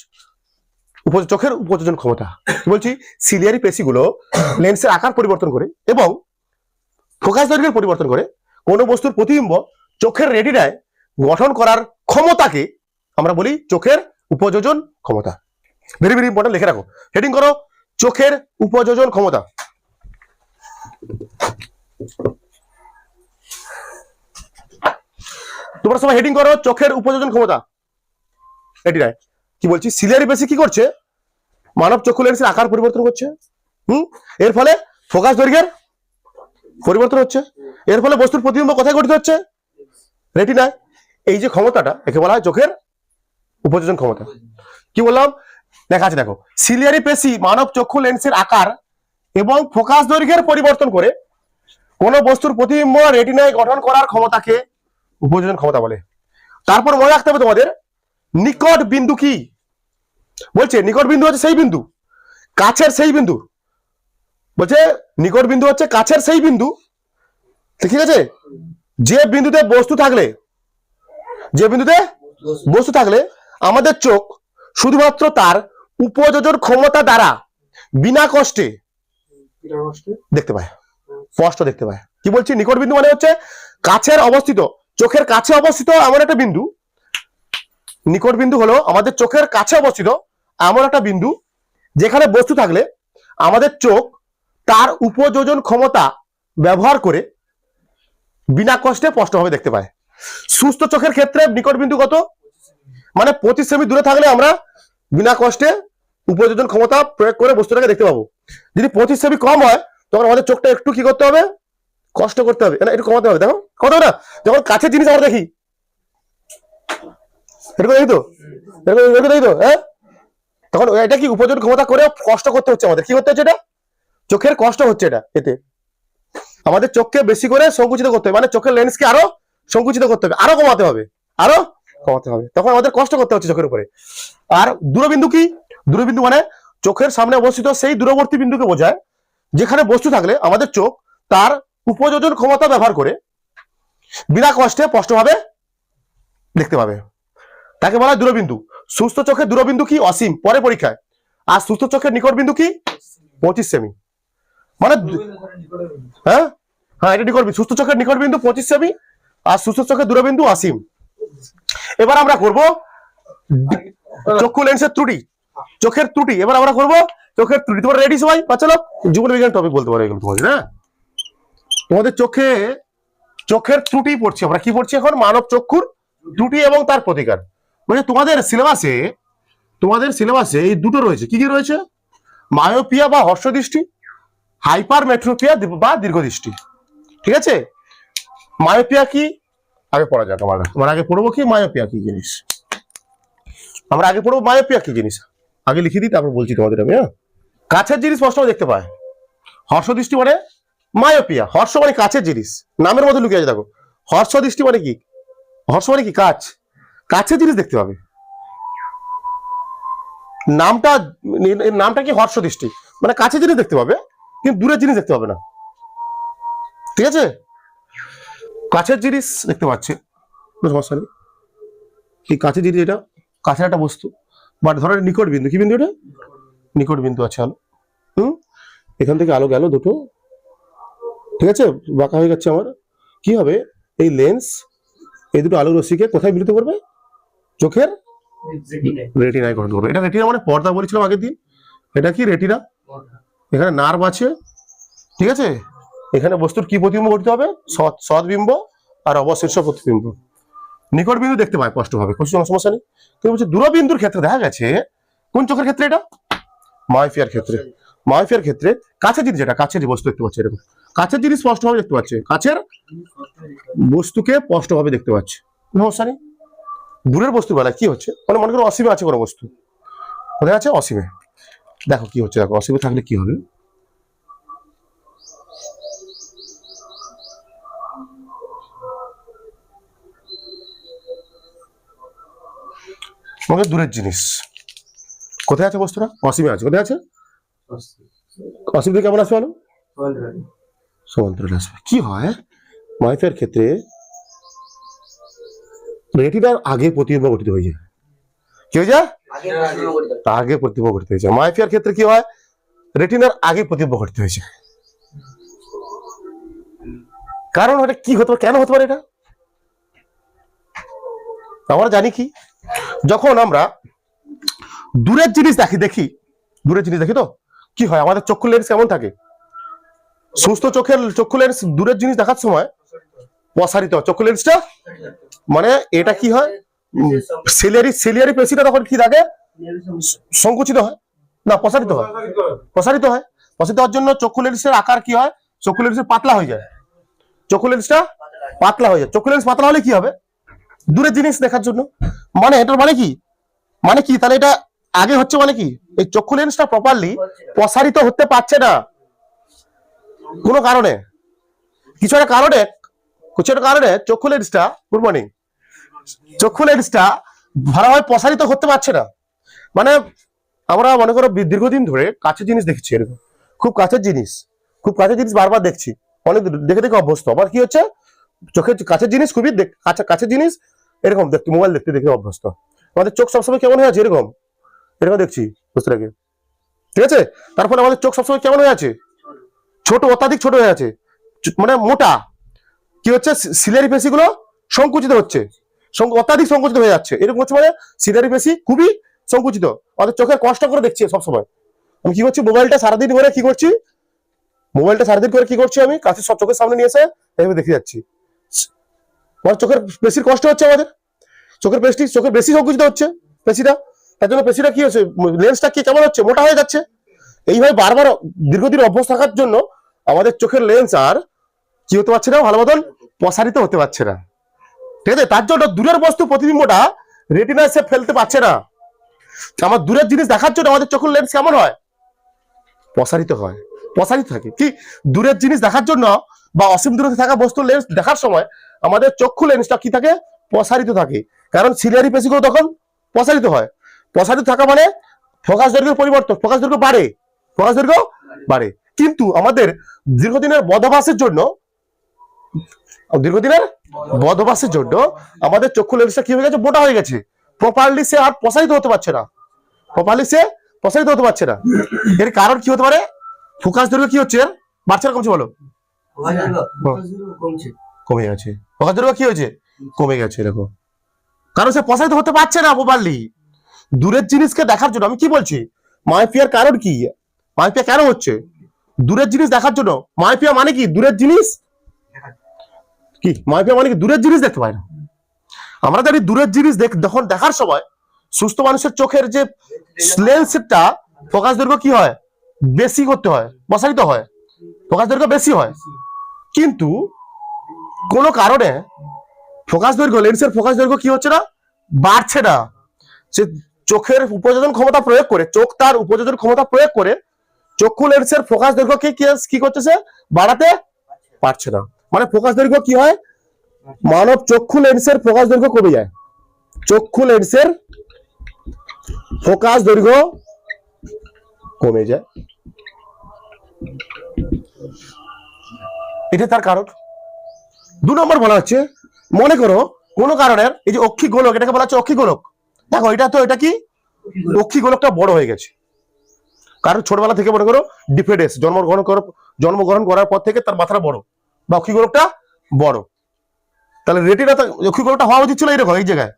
চোখের উপযোজন ক্ষমতা। বলছি সিলিয়ারি পেশিগুলো লেন্সের আকার পরিবর্তন করে এবং ফোকাস দৈর্ঘ্যের পরিবর্তন করে কোন বস্তুর প্রতিবিম্ব চোখের রেটিনায় গঠন করার ক্ষমতাকে আমরা বলি চোখের উপযোজন ক্ষমতা। ভেরি ভেরি ইম্পর্টেন্ট, লিখে রাখো, হেডিং করো চোখের উপযোজন ক্ষমতা। তোমরা সবাই হেডিং করো চোখের উপযোজন ক্ষমতা। রেটিনায় কি বলছি, সিলিয়ারি পেশি কি করছে, মানব চক্ষু লেন্সের আকার পরিবর্তন করছে, এর ফলে ফোকাস দৈর্ঘ্যের পরিবর্তন হচ্ছে, এর ফলে বস্তুর প্রতিবিম্ব কোথায় গঠিত হচ্ছে, রেটিনায়। এই যে ক্ষমতাটা একে বলা হয় চোখের উপযোজন ক্ষমতা। কি বললাম, দেখা আছে দেখো, সিলিয়ারি পেশি মানব চক্ষু লেন্সের আকার এবং ফোকাস দৈর্ঘ্যের পরিবর্তন করে কোন বস্তুর প্রতিবিম্ব রেটিনায় গঠন করার ক্ষমতাকে উপযোজন ক্ষমতা বলে। তারপর মনে রাখতে হবে তোমাদের নিকট বিন্দু কি বলছে, নিকট বিন্দু হচ্ছে সেই বিন্দু, কাছের সেই বিন্দু, বলছে নিকট বিন্দু হচ্ছে কাছের সেই বিন্দু, ঠিক আছে, যে বিন্দুতে বস্তু থাকলে আমাদের চোখ শুধুমাত্র তার উপযোজন ক্ষমতা দ্বারা বিনা কষ্টে দেখতে পায়, স্পষ্ট দেখতে পায়। কি বলছি, নিকট বিন্দু মানে হচ্ছে কাছের অবস্থিত, চোখের কাছে অবস্থিত এমন একটা বিন্দু। নিকট বিন্দু হলো আমাদের চোখের কাছে অবস্থিত এমন একটা বিন্দু যেখানে বস্তু থাকলে আমাদের চোখ তার উপযোজন ক্ষমতা ব্যবহার করে বিনা কষ্টে স্পষ্টভাবে দেখতে পায়। সুস্থ চোখের ক্ষেত্রে নিকট বিন্দু কত, মানে 25 সেমি দূরে থাকলে আমরা বিনা কষ্টে উপযোজন ক্ষমতা প্রয়োগ করে বস্তুটাকে দেখতে পাবো। যদি 25 সেমি কম হয় তখন আমাদের চোখটা একটু কি করতে হবে, কষ্ট করতে হবে, না একটু কমাতে হবে। দেখো কত না, যখন কাছের জিনিস আমরা দেখি এরকম দেখি তো, হ্যাঁ, তখন এটা কি উপযোজন ক্ষমতা করে কষ্ট করতে হচ্ছে আমাদের, কি করতে হচ্ছে, এটা চোখের কষ্ট হচ্ছে, এটা এতে আমাদের চোখকে বেশি করে সংকুচিত করতে হবে, মানে চোখের লেন্সকে আরো সংকুচিত করতে হবে, আরো কমাতে হবে, তখন আমাদের কষ্ট করতে হচ্ছে চোখের উপরে। আর দূরবিন্দু কি, দূরবিন্দু মানে চোখের সামনে অবস্থিত সেই দূরবর্তী বিন্দুকে বোঝায় যেখানে বস্তু থাকলে আমাদের চোখ তার উপযোজন ক্ষমতা ব্যবহার করে বিনা কষ্টে স্পষ্টভাবে দেখতে পাবে, তাকে বলা হয় দূরবিন্দু। সুস্থ চোখের দূরবিন্দু কি, অসীম, পরে পরীক্ষায়। আর সুস্থ চোখের নিকট বিন্দু কি, 25 সেমি, মানে হ্যাঁ হ্যাঁ এটা নিকট বিন্দু, সুস্থ চোখের নিকট বিন্দু 25 সেমি আর সুস্থ চোখের দূরবিন্দু অসীম। এবার আমরা করব চক্ষু লেন্সের ত্রুটি, চোখের ত্রুটি। এবার আমরা করব চোখের ত্রুটি। তোমরা রেডি সবাই? চলো জীবন বিজ্ঞান টপিক বলতে পারো এগুলো তোমাদের, হ্যাঁ, তোমাদের চোখের ত্রুটি পড়ছি আমরা। কি পড়ছি এখন, মানব চক্ষুর ত্রুটি এবং তার প্রতিকার। মানে তোমাদের সিলেবাসে এই দুটো রয়েছে, কি কি রয়েছে, মায়োপিয়া বা হর্ষদৃষ্টি, হাইপারমেট্রোপিয়া বা দীর্ঘদৃষ্টি। ঠিক আছে, মায়োপিয়া কি আগে পড়া যাক, আমরা আগে পড়বো কি মায়োপিয়া কি জিনিস, আমরা আগে পড়বো মায়োপিয়া কি জিনিস, আগে লিখে দিই তারপর বলছি তোমাদের আমি। হ্যাঁ, কাছের জিনিস স্পষ্ট দেখতে পায়। হর্ষদৃষ্টি মানে মায়োপিয়া, হর্ষ মানে কাছের জিনিস, নামের মধ্যে লুকিয়ে আছে দেখো। হর্ষদৃষ্টি মানে কি, হর্ষ মানে কি কাছের জিনিস দেখতে পাবে। নামটা কি হর্ষদৃষ্টি, মানে কাছের জিনিস দেখতে পাবে কিন্তু দূরের জিনিস দেখতে পাবে না। ঠিক আছে, কাছের জিনিস দেখতে পাচ্ছে, সমস্যা নেই। এই কাছের জিনিস, এটা কাছের একটা বস্তু, বাট ধরো নিকট বিন্দু, কি বিন্দু, এটা নিকট বিন্দু আছে আলো, এখান থেকে আলো গেল দুটো, ঠিক আছে, বাঁকা হয়ে যাচ্ছে আমার। কি হবে, এই লেন্স এই দুটো আলোর রশ্মিকে কোথায় মিলিত করবে, চোখের রেটিনায় গঠন করবে। এটা রেটিনা মানে পর্দা বলেছিলাম আগের দিন, এটা কি রেটিনা, এখানে নার্ভ আছে, ঠিক আছে, এখানে বস্তুর কি প্রতিবিম্ব গঠিত হবে, সৎবিম্ব আর অবশিষ্ট প্রতিবিম্ব। নিকট বিন্দু দেখতে পায় স্পষ্টভাবে, কোনো সমস্যা নেই। কিন্তু বলছে দূরবিন্দুর ক্ষেত্রে দেখা গেছে, কোন চোখের ক্ষেত্রে, এটা মায়োপিয়ার ক্ষেত্রে কাছের জিনিস, এটা কাছের বস্তু দেখতে পাচ্ছে, এরকম কাছের জিনিস স্পষ্টভাবে দেখতে পাচ্ছে, কাছের বস্তুকে স্পষ্টভাবে দেখতে পাচ্ছে, সমস্যা নেই। দূরের বস্তু বেলায় কি হচ্ছে, মানে মনে করো অসীমে আছে কোনো বস্তু, কোথায় আছে, অসীমে, দেখো কি হচ্ছে, দেখো অসীমে থাকলে কি হবে, আমাদের দূরের জিনিস। কোথায় আছে বস্তুটা? অসীমে আছে। কোথায় আছে? অসীম থেকে কেমন আসবে বলো? সমান্তরাল আসবে। কি হয় মাইফের ক্ষেত্রে রেটিনার আগে প্রতিবিম্ব গঠিত হয়ে যায়। কি হয়ে যায়? আগে প্রতিবিম্ব গঠিত হয়ে যায়। মাইফিয়ার ক্ষেত্রে কি হয়? রেটিনার আগে প্রতিবিম্ব গঠিত হয়েছে। কারণ এটা কি হতে পারে, কেন হতে পারে এটা? আমরা জানি কি, যখন আমরা দূরের জিনিস দেখি দূরের জিনিস দেখি তো কি হয়, আমাদের চক্ষু লেন্স কেমন থাকে? সুস্থ চক্ষু লেন্স দূরের জিনিস দেখার সময় প্রসারিত হয়। চক্ষু লেন্সটা মানে এটা কি হয়, সিলিয়ারি পেশিটা তখন কি থাকে? সংকুচিত হয় না প্রসারিত হয়? প্রসারিত হয়। প্রসারিত হওয়ার জন্য চক্ষু লেন্সের আকার কি হয়? চক্ষু লেন্সের পাতলা হয়ে যায়। চক্ষু লেন্সটা পাতলা হয়ে যায়। চক্ষু লেন্স পাতলা হলে কি হবে? দূরের জিনিস দেখার জন্য। মানে এটার মানে কি, মানে কি তাহলে এটা আগে হচ্ছে মানে কি, এই চক্ষু লেন্সটা প্রপারলি প্রসারিত হতে পারছে না কোনো কারণে, কিছু একটা কারণে চক্ষু লেন্সটা, গুড মর্নিং, চক্ষু লেন্সটা ভালোভাবে প্রসারিত করতে পারছে না। মানে আমরা মনে করো দীর্ঘদিন ধরে কাছের জিনিস দেখছি, এরকম খুব কাছের জিনিস বারবার দেখছি, অনেক দেখে দেখে অভ্যস্ত। আবার কি হচ্ছে, চোখের কাছের জিনিস খুবই কাছের জিনিস এরকম দেখতে, মোবাইল দেখতে দেখে অভ্যস্ত। আমাদের চোখ সবসময় কেমন হয়ে আছে? এরকম দেখছি বুঝতে লাগে, ঠিক আছে? তারপরে আমাদের চোখ সবসময় কেমন হয়ে আছে? ছোট, অত্যাধিক ছোট হয়ে আছে, মানে মোটা। কি হচ্ছে, সিলিয়ারি পেশি গুলো সংকুচিত হচ্ছে, অত্যাধিক সংকুচিত হয়ে যাচ্ছে। এরকম হচ্ছে মানে সিলিয়ারি পেশি খুবই সংকুচিত। আমাদের চোখের কষ্ট করে দেখছি সবসময়। আমি কি করছি, মোবাইলটা সারাদিন করে কি করছি, আমি কাছে সব চোখের সামনে নিয়ে এসে এইভাবে দেখে যাচ্ছি। চোখের পেশির কষ্ট হচ্ছে, আমাদের চোখের বেশি সংকুচিত হচ্ছে পেশিটা। তার জন্য পেশিটা কি হচ্ছে, লেন্সটা কি কেমন হচ্ছে, মোটা হয়ে যাচ্ছে। এইভাবে বারবার দীর্ঘদিন অভ্যাস থাকার জন্য আমাদের চোখের লেন্স আর কি হতে পারছে না, ভালো মতন প্রসারিত হতে পারছে না, ঠিক আছে? তার জন্য দূরের বস্তু প্রতিবিম্বটা রেটিনায় সে ফেলতে পারছে না। আমার দূরের জিনিস দেখার জন্য আমাদের চোখের লেন্স কেমন হয়? প্রসারিত থাকে। কি দূরের জিনিস দেখার জন্য বা অসীম দূরত্বে থাকা বস্তুর লেন্স দেখার সময় আমাদের চক্ষু লেন্সটা কি থাকে? প্রসারিত থাকে। কারণ সিলিয়ারি পেশিগুলো তখন প্রসারিত হয়। প্রসারিত থাকা মানে ফোকাস দৈর্ঘ্যের পরিবর্তন, ফোকাস দৈর্ঘ্য বাড়ে। কিন্তু আমাদের দীর্ঘদিনের বদভ্যাসের জন্য আমাদের চক্ষু লেন্সটা কি হয়ে গেছে? মোটা হয়ে গেছে। প্রপারলি সে আর প্রসারিত হতে পারছে না। এর কারণ কি হতে পারে? ফোকাস দৈর্ঘ্য কি হচ্ছে, বাড়ছে না কমছে বলো? কমে গেছে। ফোকাস দৈর্ঘ্য কি হয়েছে? কমে গেছে। দেখো, কারণ সে প্রসারিত হতে পারছে না প্রপারলি দূরের জিনিসকে দেখার জন্য। আমি কি বলছি, মাইপিয়ার কারণ কি? মাইপিয়া কেন হচ্ছে? দূরের জিনিস দেখার জন্য। মাইপিয়া মানে কি? দূরের জিনিস দূরের জিনিস দেখতে পায় না। আমরা জানি দূরের জিনিস যখন দেখার সময় সুস্থ মানুষের চোখের যে লেন্সটা ফোকাস দৈর্ঘ্য কি হয়? বেশি করতে হয়, প্রসারিত হয়, ফোকাস দৈর্ঘ্য বেশি হয়। কিন্তু কোনো কারণে লেন্সের ফোকাস দৈর্ঘ্য কি হচ্ছে না? বাড়ছে না। সে চোখের উপযোজন ক্ষমতা প্রয়োগ করে চক্ষু লেন্সের ফোকাস দৈর্ঘ্যকে কি করতেছে? বাড়াতে পারছে না। মানে ফোকাস দৈর্ঘ্য কি হয়? মানব চক্ষু লেন্সের ফোকাস দৈর্ঘ্য কমে যায়। চক্ষু লেন্সের ফোকাস দৈর্ঘ্য কমে যায়, এটা তার কারণ। 2 নম্বর বলা হচ্ছে, মনে করো কোন কারণের এই যে অক্ষি গোলক, এটাকে বলা হচ্ছে অক্ষি গোলক। দেখো এটা কি অক্ষি গোলকটা বড় হয়ে গেছে। কারণ ছোটবেলা থেকে মনে করো ডিফেডেস জন্মগ্রহণ করার পর থেকে তার মাথাটা বড় বা অক্ষি গোলকটা বড়। তাহলে রেটিনা অক্ষি গোলকটা হওয়া উচিত ছিল এরকম, এই জায়গায়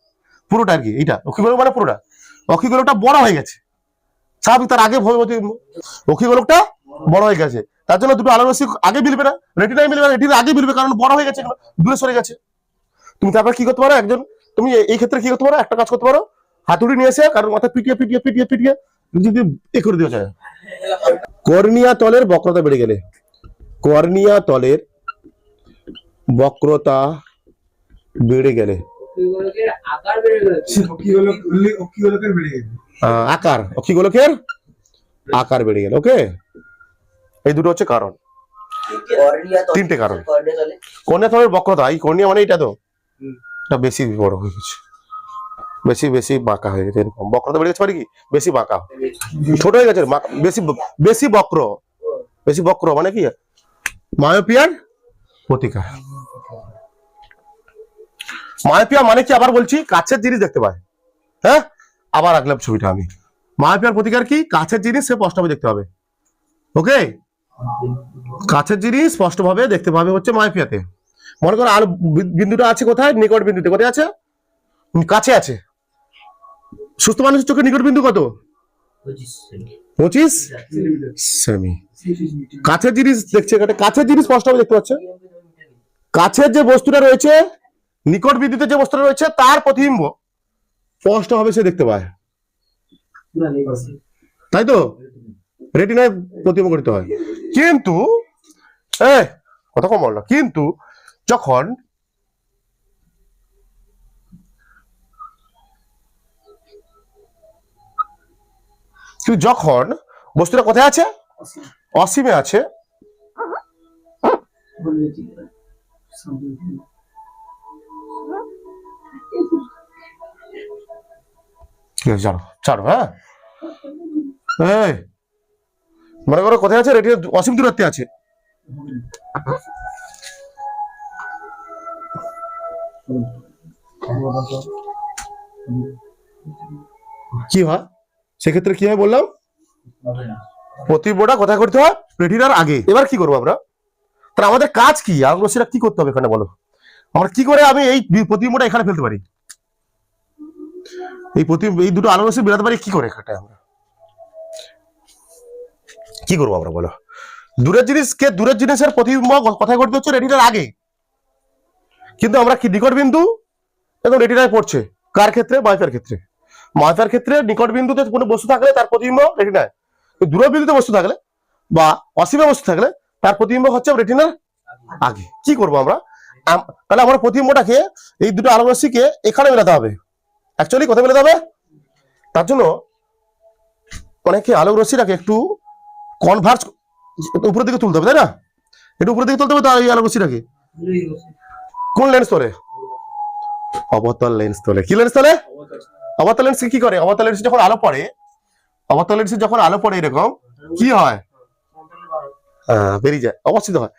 পুরোটা আর কি। এইটা অক্ষি গোলক মানে পুরোটা অক্ষি গোলকটা বড় হয়ে গেছে। স্বাভাবিক, তার আগে অক্ষি গোলকটা বড় হয়ে গেছে। তার জন্য দুটো আলোর রশ্মি আগে মিলবে না, রেটিনায় মিলবে না, রেটিনা আগে মিলবে, কারণ বড় হয়ে গেছে, দূরে সরে গেছে। তুমি তারপর কি করতে পারো, তুমি এই ক্ষেত্রে কি করতে পারো, একটা কাজ করতে পারো, হাতুড়ি নিয়ে এসে কারণ মাথা পিটিয়ে যদি এ করে দেওয়া যায়। কর্নিয়া তলের বক্রতা বেড়ে গেলে, অক্ষি গোলকের আকার বেড়ে গেলে, ওকে? এই দুটো হচ্ছে কারণ, 3টে কারণ। কর্নিয়া তলের বক্রতা, এই কর্নিয়া মানে এটা তো এটা বেশি বড় হয়ে গেছে। বেশি বেশি বাঁকা হয়ে গেছে, এরকম বক্রতা বেড়ে গেছে, কি বেশি বাঁকা, ছোট হয়ে গেছে, বেশি বেশি বক্র, বেশি বক্র মানে কি মায়োপিয়ার প্রতিকার। মায়োপিয়া মানে কি আবার বলছি, কাছের জিনিস দেখতে পায়। হ্যাঁ, আবার আঁকলাম ছবিটা আমি। মায়োপিয়ার প্রতিকার কি, কাছের জিনিস সে স্পষ্টভাবে দেখতে হবে। ওকে, কাছের জিনিস স্পষ্টভাবে দেখতে পাবে হচ্ছে মায়োপিয়াতে। মনে করো আর বিন্দুটা আছে কোথায়, নিকট বিন্দুতে। কোথায় আছে, কাছে আছে। সুস্থ মানুষের চোখে নিকট বিন্দু কত, 25 সেমি। কাছের জিনিস দেখছে, কাছের জিনিস স্পষ্টভাবে দেখতে পাচ্ছে। কাছের যে বস্তুটা রয়েছে, নিকট বিন্দুতে যে বস্তুটা রয়েছে তার প্রতিবিম্ব স্পষ্টভাবে সে দেখতে পায়, তাই তো? রেটিনায় প্রতিবিম্ব করতে হয়। কিন্তু কথা কম বললো, কিন্তু যখন বস্তুটা কোথায় আছে, অসীমে আছে, ছাড়ো। হ্যাঁ, মনে করো কোথায় আছে, রেটিনা অসীম দূরত্বে আছে। কি হয় সেক্ষেত্রে, কি হয় বললাম, প্রতিবিম্বটা কোথায় করতে হয়, রেটিনার আগে। এবার কি করবো আমরা, তাহলে আমাদের কাজ কি, আমরা সেটা কি করতে হবে এখানে বলো। আমরা কি করে আমি এই প্রতিবিম্বটা এখানে ফেলতে পারি, এই দুটো আলো রশ্মি বেরোতে পারি কি করে এখানে, আমরা কি করবো আমরা বলো। দূরের জিনিসের প্রতিবিম্ব কোথায় করতে হচ্ছে, রেটিনার আগে। কিন্তু আমরা কি নিকট বিন্দু একদম রেটিনায় পড়ছে, কার ক্ষেত্রে, মায়োপিয়ার ক্ষেত্রে। মায়োপিয়ার ক্ষেত্রে নিকট বিন্দুতে কোনো বস্তু থাকলে তার প্রতিবিম্ব রেটিনায়, দূর বিন্দুতে বস্তু থাকলে বা অসীমে বস্তু থাকলে তার প্রতিবিম্ব হচ্ছে রেটিনার আগে। কি করবো আমরা, তাহলে আমরা প্রতিবিম্বটাকে এই দুটো আলো রশ্মিকে এখানে মেলাতে হবে। অ্যাকচুয়ালি কোথায় মেলাতে হবে, তার জন্য অনেকে আলোক রশ্মিটাকে একটু কনভার্জ উপরের দিকে তুলতে হবে, তাই না? একটু উপরের দিকে তুলতে হবে। তার এই আলোক রশ্মিটাকে কোন লেন্স তোলে, অবতল লেন্স তোলে। কি লেন্স তোলে, অবতল লেন্স। কি করে, অবতল লেন্সে যখন আলো পড়ে, অবতল লেন্সে যখন আলো পড়ে এরকম কি হয়, বেরিয়ে যায়, অবস্থিত হয়।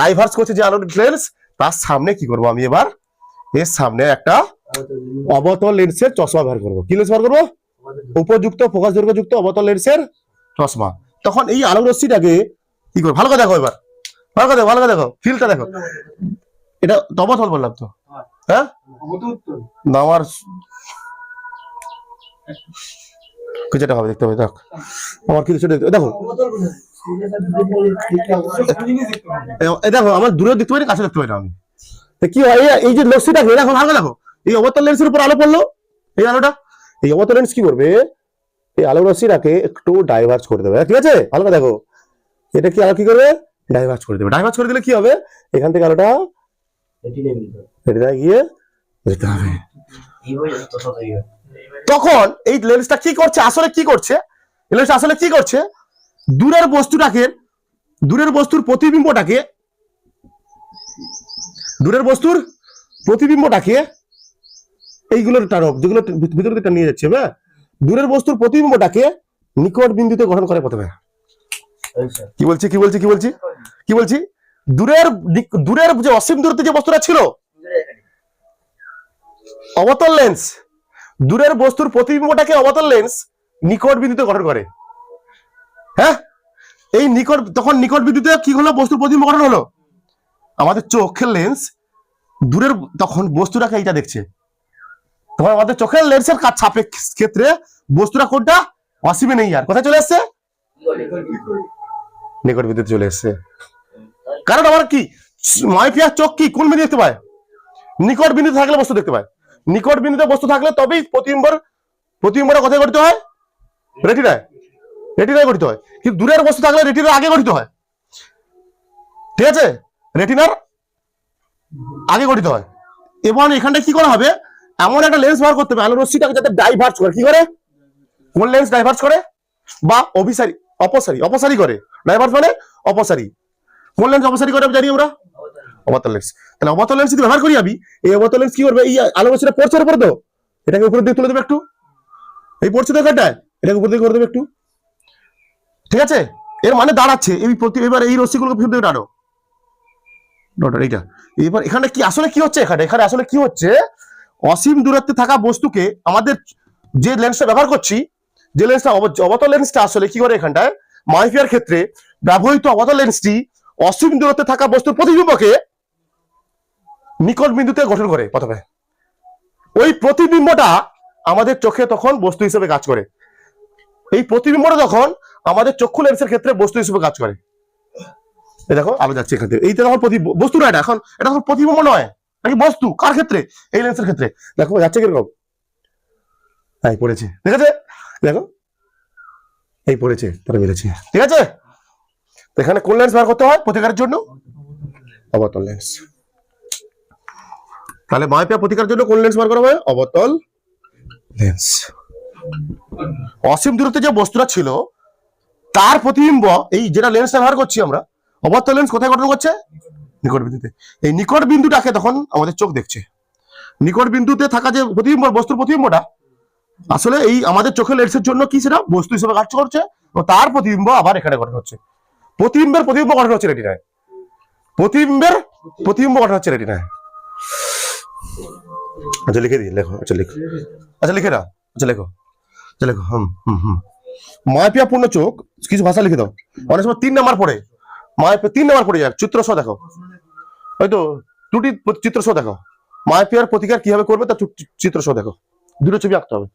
ডাইভার্স করছে যে আলোর লেন্স, তার সামনে কি করবো আমি, এবার এর সামনে একটা অবতল লেন্সের চশমা ব্যবহার করবো। কি লেন্স ব্যবহার করবো, উপযুক্ত ফোকাস দৈর্ঘ্য যুক্ত অবতল লেন্সের চশমা। তখন এই আলোক রশ্মিটাকে কি করবো, ভালো করে দেখো, এবার ভালো করে দেখো, ফিলটা দেখো। এটা অবতল বললাম তো, হ্যাঁ না, আমার যেটা হবে দেখতে হবে, দেখ আমার কিছু দেখো, দেখো আমার দূরে দেখতে পাই না, কাছে দেখতে পাই না আমি। কি হয়, এই যে রশ্মিটাকে দেখো, ভালো দেখো, এই অবতল লেন্সের উপর আলো পড়লো, এই আলোটা, এই অবতল লেন্স কি করবে, এই আলো রশ্মিটাকে একটু ডাইভার্জ করে দেবে। ঠিক আছে, ভালো করে দেখো, এটা কি আলো কি করবে, ডাইভার্জ করে দেবে। ডাইভার্জ করে দিলে কি হবে, এখান থেকে আলোটা রেটিনায় গিয়ে যেতে হবে। তখন এই লেন্সটা কি করছে, আসলে কি করছে, লেন্স আসলে কি করছে, দূরের বস্তুর প্রতিবিম্বটাকে এইগুলোর টানব, যেগুলো ভিতর দিকটা নিয়ে যাচ্ছে, হ্যাঁ, দূরের বস্তুর প্রতিবিম্বটাকে নিকট বিন্দুতে গঠন করে প্রথমে। কি বলছি, দূরের যে অসীম দূরত্বে যে বস্তুটা ছিল, অবতল লেন্স দূরের বস্তুর প্রতিবিম্বটাকে অবতল লেন্স নিকট বিন্দুতে গঠন করে। হ্যাঁ, এই তখন নিকট বিন্দুতে কি হলো, বস্তুর প্রতিবিম্ব গঠন হলো। আমাদের চোখের লেন্স দূরের, তখন বস্তুটাকে এইটা দেখছে, তখন আমাদের চোখের লেন্সের সাপেক্ষ ক্ষেত্রে বস্তুটা কোনটা, অসীমে নেই, আর কোথায় চলে এসছে, নিকট বিন্দুতে চলে এসছে। কারণ আমার কি, মায়োপিয়ার চোখ কি কোন বিন্দু দেখতে পায়, নিকট বিন্দুতে থাকলে বস্তু দেখতে পায়। নিকট বিন্দুতে বস্তু থাকলে তবেই প্রতিবিম্বটা কোথায় গঠিত হয়, রেটিনায় গঠিত হয়। কিন্তু দূরের বস্তু থাকলে রেটিনার আগে গঠিত হয়। ঠিক আছে, রেটিনার আগে গঠিত হয়। এবং এখানটা কি করা হবে, এমন একটা লেন্স ব্যবহার করতে হবে আলো রশ্মিটাকে যাতে ডাইভার্জ করে। কি করে, কোন লেন্স ডাইভার্জ করে, বা অপসারী করে। ডাইভার্জ মানে অপসারী। কোন লেন্স অপসারী করে জানি আমরা, অবতল লেন্স। তাহলে অবতল লেন্স যদি ব্যবহার করি আমি, এই অবতল লেন্স কি করবে, এই আলো রশ্মিটা পড়ছে উপরে, তো এটাকে উপরের দিকে তুলে দেবে একটু, এই পড়ছে তো এখানটায়, এটাকে উপর দিকে করে দেবে একটু, ঠিক আছে? এর মানে দাঁড়াচ্ছে এবার এই রশ্মিগুলোকে ফিরে টানো ডটার এইটা। এবার এখানে কি আসলে কি হচ্ছে, এখানে আসলে কি হচ্ছে, অসীম দূরত্বে থাকা বস্তুকে আমাদের যে লেন্সটা ব্যবহার করছি, যে লেন্সটা অবতল লেন্সটা আসলে কি করে এখানটায় মায়োপিয়ার ক্ষেত্রে ব্যবহৃত অবতল লেন্সটি অসীম দূরত্বে থাকা বস্তুর প্রতিবিম্বকে নিকট বিন্দুতে গঠন করে প্রথমে। ওই প্রতিবিম্বটা আমাদের চোখে তখন বস্তু হিসেবে কাজ করে। এই প্রতিবিম্বটা তখন আমাদের চক্ষু লেন্সের ক্ষেত্রে বস্তু হিসেবে কাজ করে। এই দেখো আলো যাচ্ছে এখান থেকে, এইটা তখন বস্তু না, এখন এটা তখন প্রতিবিম্ব নয়, নাকি বস্তু কার ক্ষেত্রে, এই লেন্সের ক্ষেত্রে। দেখো যাচ্ছে কিরকম, এই পড়েছে, ঠিক আছে? দেখো এই পড়েছে, তারা মিলেছে, ঠিক আছে? এখানে কোন লেন্স ব্যবহার করতে হয় প্রতিকারের জন্য? অবতল লেন্স। তাহলে মায়োপিয়া প্রতিকারের জন্য কোন লেন্স ব্যবহার করা হয়? অবতল লেন্স। অসীম দূরত্বে যে বস্তুটা ছিল তার প্রতিবিম্ব, এই যেটা লেন্স ব্যবহার করছি আমরা অবতল লেন্স, কোথায় গঠন করছে? নিকট বিন্দুতে। এই নিকট বিন্দুটাকে তখন আমাদের চোখ দেখছে। নিকট বিন্দুতে থাকা যে প্রতিবিম্ব, বস্তুর প্রতিবিম্বটা আসলে এই আমাদের চোখের লেন্সের জন্য কি, সেটা বস্তু হিসেবে কাজ করছে, ও তার প্রতিবিম্ব আবার এখানে গঠন হচ্ছে। প্রতিবিম্বের প্রতিবিম্ব গঠন হচ্ছে রেটিনায়, প্রতিবিম্বের প্রতিবিম্ব গঠন হচ্ছে রেটিনায়। আচ্ছা লিখে দিই, লেখো, আচ্ছা লিখো, আচ্ছা লিখে দাও, আচ্ছা লেখো, আচ্ছা লেখো। মায়োপিয়া পূর্ণ চোখ, কিছু ভাষা লিখে দাও। অনেক সময় 3 নাম্বার পড়ে, মায়োপিয়া 3 নাম্বার পড়ে যায়। চিত্র সহ দেখো, হয়তো ত্রুটি চিত্র সহ দেখো, মায়োপিয়ার প্রতিকার কিভাবে করবে তার চিত্র সহ দেখো, দুটো ছবি আঁকতে হবে,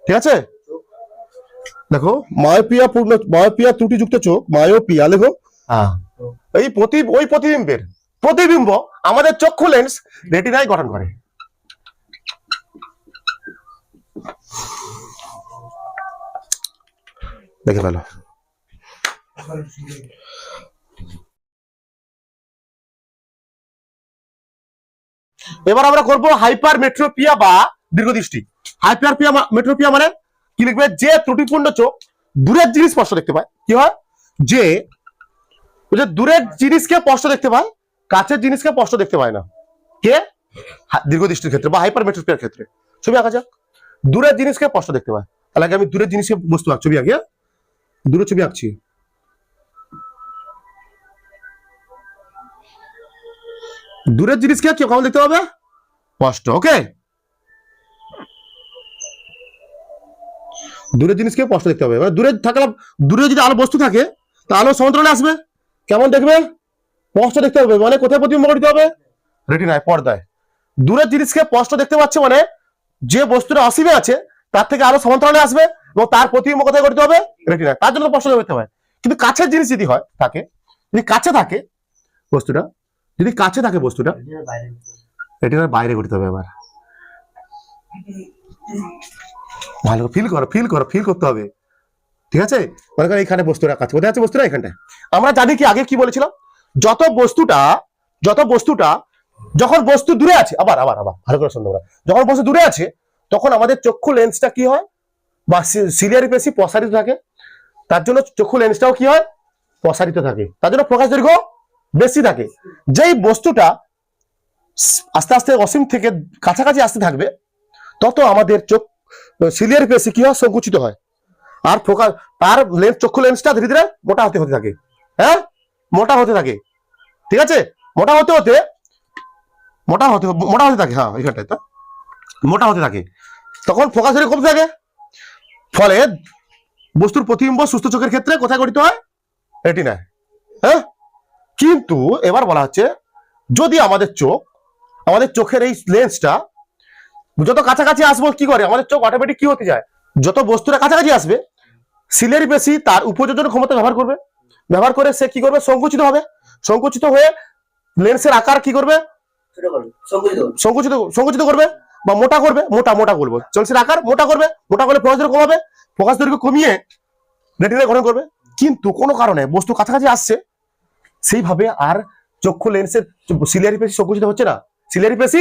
ঠিক আছে? দেখো মায়োপিয়া ত্রুটিযুক্ত চোখ, মায়োপিয়া লেখো। ওই প্রতিবিম্ব আমাদের চক্ষু লেন্স রেটিনায় গঠন করে। দেখে ফেলো। এবার আমরা করব হাইপার মেট্রোপিয়া বা দীর্ঘদৃষ্টি। হাইপার মেট্রোপিয়া মানে কি লিখবে? যে ত্রুটিপূর্ণ চোখ দূরের জিনিস স্পষ্ট দেখতে পায়। কি হয়? যে দূরের জিনিসকে স্পষ্ট দেখতে পায়, কাছের জিনিসকে স্পষ্ট দেখতে পায় না। কে? দীর্ঘদৃষ্টির ক্ষেত্রে বা হাইপার মেট্রোপিয়ার ক্ষেত্রে। ছবি আঁকা যাক। দূরের জিনিসকে স্পষ্ট দেখতে পায়। তাহলে আমি দূরের জিনিসকে বস্তু ছবি আঁকি, দূরের ছবি আঁকছি। দূরের জিনিসকে কেমন দেখতে পাবে? স্পষ্ট। ওকে, দূরের জিনিসকে স্পষ্ট দেখতে হবে। মানে দূরে যদি আলো বস্তু থাকে তা আলো সমান্তরালে আসবে, কেমন দেখবে? স্পষ্ট দেখতে হবে। মানে কোথায় প্রতিবিম্ব গঠিত হবে? রেটিনায়, পর্দায়। দূরের জিনিসকে স্পষ্ট দেখতে পাচ্ছে মানে যে বস্তুটা অসীমে আছে তার থেকে আলো সমান্তরালে আসবে এবং তার প্রতিবিম্ব কোথায় গঠিত হবে? রেটিনায়। তার জন্য স্পষ্ট দেখতে হয়। কিন্তু কাছের জিনিস যদি হয় থাকে, যদি কাছে থাকে বস্তুটা, রেটিনার বাইরে গঠিত হবে। আবার ভালো ফিল করতে হবে, ঠিক আছে? মনে করেন এখানে বস্তুটা কাছে, কোথায় আছে বস্তুটা? এখানটায়। আমরা জানি কি আগে কি বলেছিলাম, যত বস্তুটা যখন বস্তু দূরে আছে, আবার ভালো করে শুনতে হবে, যখন বস্তু দূরে আছে তখন আমাদের চক্ষু লেন্সটা কি হয়, বা সিলিয়ারি পেশি প্রসারিত থাকে, তার জন্য চক্ষু লেন্সটাও কি হয়? প্রসারিত থাকে, তার জন্য প্রকাশ দৈর্ঘ্য বেশি থাকে। যেই বস্তুটা আস্তে আস্তে অসীম থেকে কাছাকাছি আসতে থাকবে তত আমাদের সিলিয়ারি পেশি কি হয়? সংকুচিত হয়, আর ফোকাস তার চক্ষু লেন্সটা ধীরে ধীরে মোটা হতে থাকে। হ্যাঁ, মোটা হতে থাকে, ঠিক আছে? মোটা হতে থাকে, হ্যাঁ এখানটায় তো মোটা হতে থাকে, তখন ফোকাস দৈর্ঘ্য কমতে থাকে। ফলে বস্তুর প্রতিবিম্ব সুস্থ চোখের ক্ষেত্রে কোথায় গঠিত হয়? রেটিনায়। হ্যাঁ, কিন্তু এবার বলা হচ্ছে যদি আমাদের চোখের এই লেন্সটা যত কাছাকাছি আসবো কি করে আমাদের চোখ অটোমেটিক কি হতে যায়? যত বস্তুটা কাছাকাছি আসবে সিলিয়ারি পেশি তার উপযোজন ক্ষমতা ব্যবহার করে সে কি করবে? সংকুচিত হয়ে লেন্সের আকার কি করবে? সংকুচিত করবে বা মোটা করবে, মোটা করবো, লেন্সের আকার মোটা করবে, মোটা করলে ফোকাস দৈর্ঘ্য কমাবে, ফোকাস দৈর্ঘ্য কমিয়ে রেটিনা গঠন করবে। কিন্তু কোনো কারণে বস্তু কাছাকাছি আসছে, সেইভাবে আর চক্ষু লেন্সের সিলিয়ারি পেশি সংকুচিত হচ্ছে না, সিলিয়ারি পেশি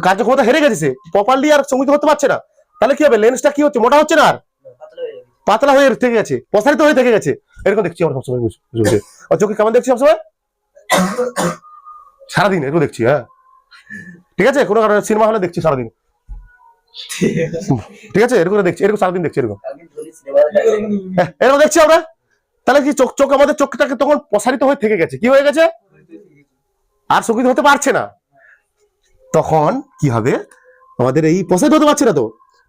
কার্যক্ষমতা হেরে গেছে, প্রপারলি আর সংকুচিত হতে পারছে না। তাহলে কি হবে? লেন্সটা কি হচ্ছে? মোটা হচ্ছে না, আর পাতলা হয়ে থেকে গেছে, প্রসারিত হয়ে থেকে গেছে। এরকম দেখছি আমরা সবসময়, চোখে কেমন দেখছি সবসময়? সারাদিন এরকম দেখছি। হ্যাঁ, ঠিক আছে? কোনো কারণে সিনেমা হলে দেখছি সারাদিন, ঠিক আছে, এরকম দেখছি, এরকম সারাদিন দেখছি, এরকম এরকম দেখছি আমরা। তাহলে কি চোখ চোখ আমাদের চোখটাকে তখন প্রসারিত হয়ে থেকে গেছে, কি হয়ে গেছে, আর শোকিত হতে পারছে না। তখন কি হবে, আমাদের এই প্রসারিত হতে পারছে না, তো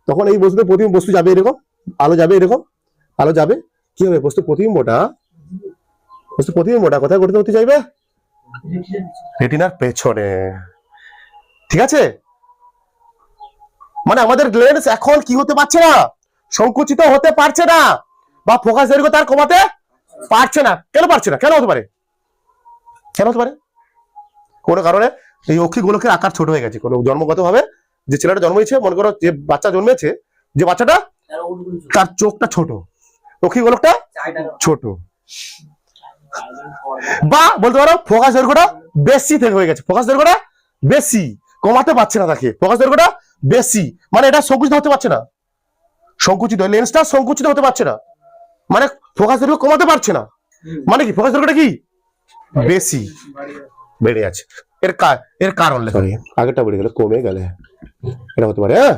তখন এই বস্তুতে প্রতিবিম্ব, বস্তু যাবে এরকম, আলো যাবে এরকম, আলো যাবে, কি হবে, বস্তু প্রতিবিম্বটা কোথায় গঠিত হতে চাইবে, রেটিনার পেছনে। ঠিক আছে, মানে আমাদের লেন্স এখন কি হতে পারছে না, সংকুচিত হতে পারছে না, বা ফোকাস দৈর্ঘ্য তার কমাতে পারছে না। কেন পারছে না, কেন হতে পারে, কেন হতে পারে, কোনো কারণে এই অক্ষি গোলকের আকার ছোট হয়ে গেছে, কোনো জন্মগত ভাবে যে ছেলেটা জন্ম হয়েছে, মনে করো যে বাচ্চা জন্মেছে, যে বাচ্চাটা তার চোখটা ছোট, অক্ষি গোলকটা ছোট, বা বলতে পারো ফোকাস দৈর্ঘ্যটা বেশি থেকে হয়ে গেছে, ফোকাস দৈর্ঘ্যটা বেশি, কমাতে পারছে না তাকে, ফোকাস দৈর্ঘ্যটা বেশি, মানে এটা সংকুচিত হতে পারছে না, সংকুচিত লেন্সটা সংকুচিত হতে পারছে না, মানে ফোকাস দৈর্ঘ্য কমাতে পারছে না, মানে কি ফোকাস দৈর্ঘ্যটা কি বেশি বেড়ে আছে। এর কারণ লেখা, আগেরটা বেড়ে গেলে কমে গেলে এটা হতে পারে। হ্যাঁ,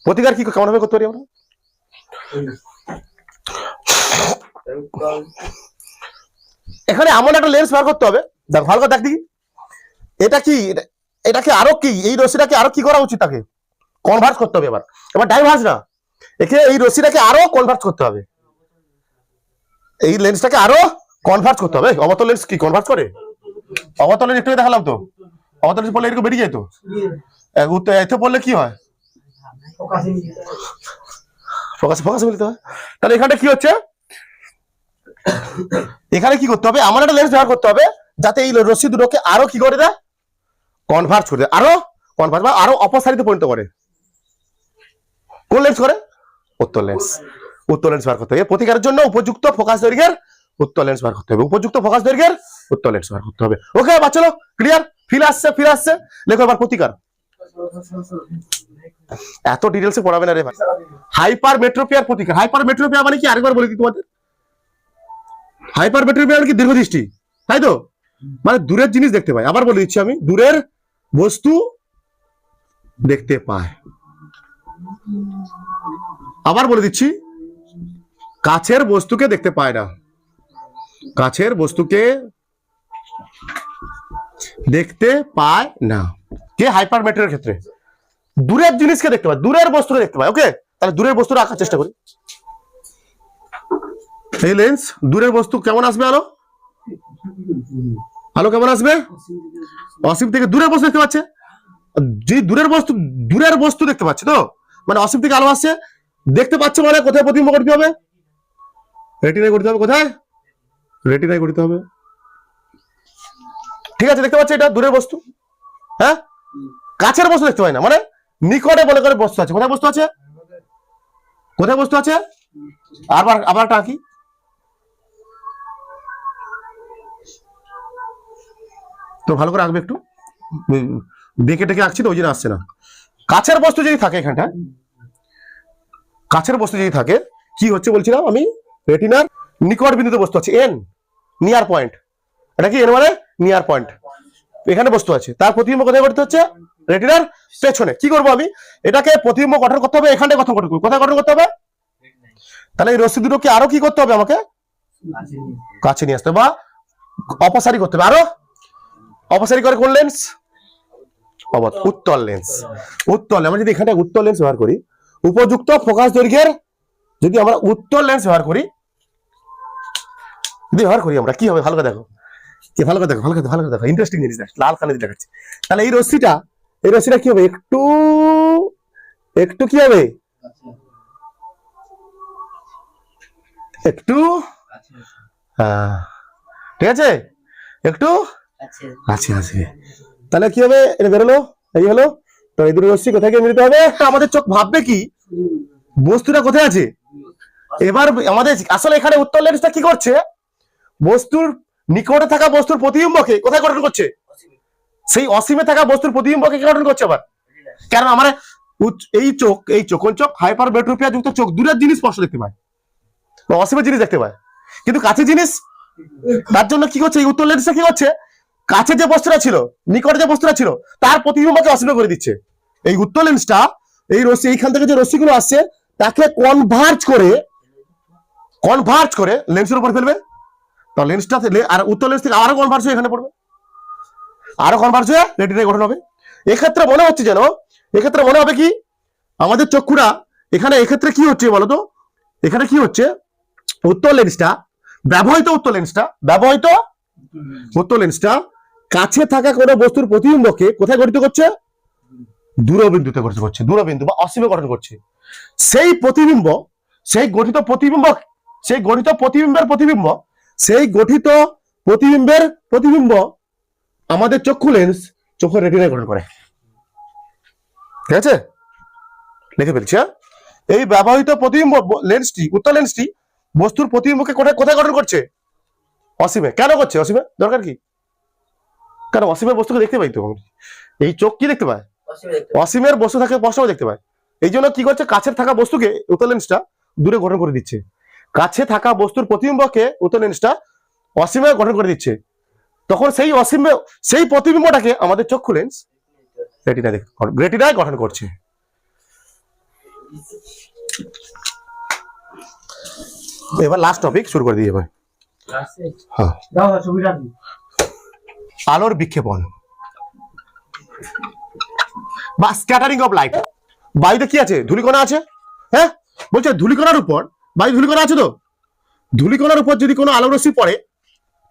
প্রতিকার কি কেমন ভাবে করতে পারি আমরা, এখানে এমন একটা লেন্স ব্যবহার করতে হবে, দেখ ভালো করে দেখ দেখি, এটাকে আরো কি, এই রশ্মিটাকে আরো কি করা উচিত, তাকে কনভার্ট করতে হবে, এবার ডাইভার্জ না, একে এই রশ্মিটাকে আরো কনভার্ট করতে হবে, এই লেন্সটাকে আরো কনভার্ট করতে হবে। অবতল লেন্স কি কনভার্ট করে, অবতল লেন্স একটু দেখালাম তো, অবতল লেন্স পড়লে এরকম বেরিয়ে যায়, তো এতে পড়লে কি হয়, ফোকাসে মিলতে হয়। তাহলে এখানে কি হচ্ছে, এখানে কি করতে হবে, আমার একটা লেন্স ব্যবহার করতে হবে যাতে এই রশ্মি দুটোকে আরো কি করে দেয়, কনভার্ট করে দেয়, আরো কনভার্ট বা আরো অপসারিত পরিণত করে। কোন লেন্স করে, উত্তল লেন্স, উত্তল লেন্স ব্যবহার করতে হবে প্রতিকারের জন্য, উপযুক্ত ফোকাস দৈর্ঘ্যের উত্তল লেন্স ব্যবহার করতে হবে, উপযুক্ত ফোকাস দৈর্ঘ্যের উত্তল লেন্স ব্যবহার করতে হবে। ওকে বাচ্চা, ক্লিয়ার, ফিরে আসছে, লেখো এবার প্রতিকার। এত ডিটেলসে পড়াবে না রে ভাই। হাইপার মেট্রোপিয়ার প্রতিকার, হাইপার মেট্রোপিয়া মানে কি আরেকবার বলে দিই তোমাদের, হাইপার মেট্রোপিয়া মানে কি দীর্ঘদৃষ্টি, তাই তো, মানে দূরের জিনিস দেখতে পায়, আবার বলে দিচ্ছি আমি, দূরের বস্তু দেখতে পায়, আবার বলে দিচ্ছি, কাছের বস্তুকে দেখতে পায় না, কাছের বস্তুকে দেখতে পায় না, কে হাইপার মেট্রোর ক্ষেত্রে দূরের জিনিসকে দেখতে পায়, দূরের বস্তুকে দেখতে পায়। ওকে, তাহলে দূরের বস্তুটা আঁকার চেষ্টা করি। এই লেন্স দূরের বস্তু কেমন আসবে, আলো আলো কেমন আসবে, অসীম থেকে দূরের বস্তু দেখতে পাচ্ছে, যে দূরের বস্তু দেখতে পাচ্ছে, তো মানে অসীম থেকে আলো আসছে, দেখতে পাচ্ছে, মানে কোথায় প্রতিবিম্ব করতে হবে, রেটিনায় করতে হবে, কোথায় রেটিনায় করতে হবে। ঠিক আছে, দেখতে পাচ্ছে এটা দূরের বস্তু, হ্যাঁ, কাছের বস্তু দেখতে পায় না, মানে নিকটে বলে করে বস্তু আছে, কোথায় বস্তু আছে, কোথায় বস্তু আছে, আবার একটা আঁকি, তো ভালো করে আঁকবে একটু, দেখে টেকে আঁকছি তো ওই জন্য আসছে না। কাছের বস্তু যদি থাকে, এখানটা কাছের বস্তু যদি থাকে, কি হচ্ছে বলছিলাম আমি, রেটিনার নিকট বিন্দুতে বস্তু আছে, এন নিয়ার পয়েন্ট, এটা কি এন মানে নিয়ার পয়েন্ট, এখানে বস্তু আছে, তার প্রতিবিম্ব কোথায় গঠিত হচ্ছে, রেটিনার পেছনে। কি করবো আমি, এটাকে প্রতিবিম্ব গঠন করতে হবে, এখানে গঠন করতে হবে, কোথায় গঠন করতে হবে, তাহলে এই রশ্মি দুটোকে আরো কি করতে হবে, আমাকে কাছে নিয়ে আসতে হবে, বা অপসারী করতে হবে, আরো অপসারী করে কোন লেন্স, উত্তল লেন্স, উত্তল, আমরা যদি এখানে উত্তল লেন্স ব্যবহার করি, উপযুক্ত ফোকাস দৈর্ঘ্যের যদি আমরা উত্তল লেন্স ব্যবহার করি, আমরা কি হবে, ভালো করে দেখো, ভালো করে দেখো, ইন্টারেস্টিং জিনিস লাল কালি দেখাচ্ছে। তাহলে এই রশ্মিটা কি হবে, একটু কি হবে, একটু, ঠিক আছে, একটু আছে, তাহলে কি হবে, এটা বেরোলো, এই হলো, তো এই দুটো রশ্মি কোথায় গিয়ে মিলিত হবে, আমাদের চোখ ভাববে কি বস্তুটা কোথায় আছে। এবার আমাদের আসলে এখানে উত্তল লেন্সটা কি করছে, বস্তুর নিকটে থাকা বস্তুর প্রতিবিম্বকে কোথায় গঠন করছে, সেই অসীমে থাকা বস্তুর প্রতিবিম্বকে গঠন করছে আবার, কারণ আমার এই কোন চোখ, হাইপার মেট্রোপিয়া যুক্ত চোখ দূরের জিনিস স্পষ্ট দেখতে পায়, অসীমের জিনিস দেখতে পায়, কিন্তু কাছে জিনিস, তার জন্য কি করছে, এই উত্তল লেন্সটা কি করছে, কাছে যে বস্তুটা ছিল, নিকটে যে বস্তুটা ছিল, তার প্রতিবিম্বকে অসীমে করে দিচ্ছে, এই উত্তল লেন্সটা এই রশ্মি এইখান থেকে যে রশ্মিগুলো আসছে তাকে কনভার্জ করে লেন্সের উপর ফেলবে। তো লেন্সটা আর উত্তল লেন্স থেকে আরো কনভার্জ হয়ে এখানে পড়বে, আরো কনভার্জ হয়ে রেটিনায় গঠন হবে। এক্ষেত্রে মনে হচ্ছে যেন, এক্ষেত্রে মনে হবে কি আমাদের চক্ষুরা এখানে এক্ষেত্রে কি হচ্ছে বলতো, এখানে কি হচ্ছে উত্তল লেন্সটা ব্যবহৃত উত্তল লেন্সটা কাছে থাকা কোনো বস্তুর প্রতিবিম্বকে কোথায় গঠিত করছে? দূরবিন্দুতে গঠিত করছে, দূরবিন্দু বা অসীমে গঠন করছে। সেই প্রতিবিম্ব, সেই গঠিত প্রতিবিম্ব আমাদের চক্ষু লেন্স চোখের রেটিনায় গঠন করে। ঠিক আছে, লিখে ফেলছি। এই ব্যবহৃত প্রতিবিম্ব লেন্সটি, উত্তল লেন্সটি বস্তুর প্রতিবিম্বকে কোথায় গঠন করছে? অসীমে। কেন করছে অসীমে? দরকার কি? কারণ অসীমের বস্তুকে দেখতে পাই তো, এই চোখ কি দেখতে পায়? অসীমের বস্তু থাকে স্পষ্টভাবে দেখতে পায়। এই জন্য কি করছে, কাছের থাকা বস্তুকে উত্তল লেন্সটা দূরে গঠন করে দিচ্ছে, কাছে থাকা বস্তুর প্রতিবিম্বকে উত্তল লেন্সটা অসীমে গঠন করে দিচ্ছে। তখন সেই প্রতিবিম্বটাকে আমাদের চক্ষু লেন্স রেটিনায় গঠন করছে। এবার লাস্ট টপিক শুরু করে দিই। এবার আলোর বিক্ষেপণ বা স্ক্যাটারিং অফ লাইট। বায়ুতে কি আছে? ধূলিকণা আছে। হ্যাঁ, বলছে ধূলিকণার উপর, বায়ু ধূলিকণা আছে তো, ধূলিকণার উপর যদি কোনো আলোরশ্মি পড়ে,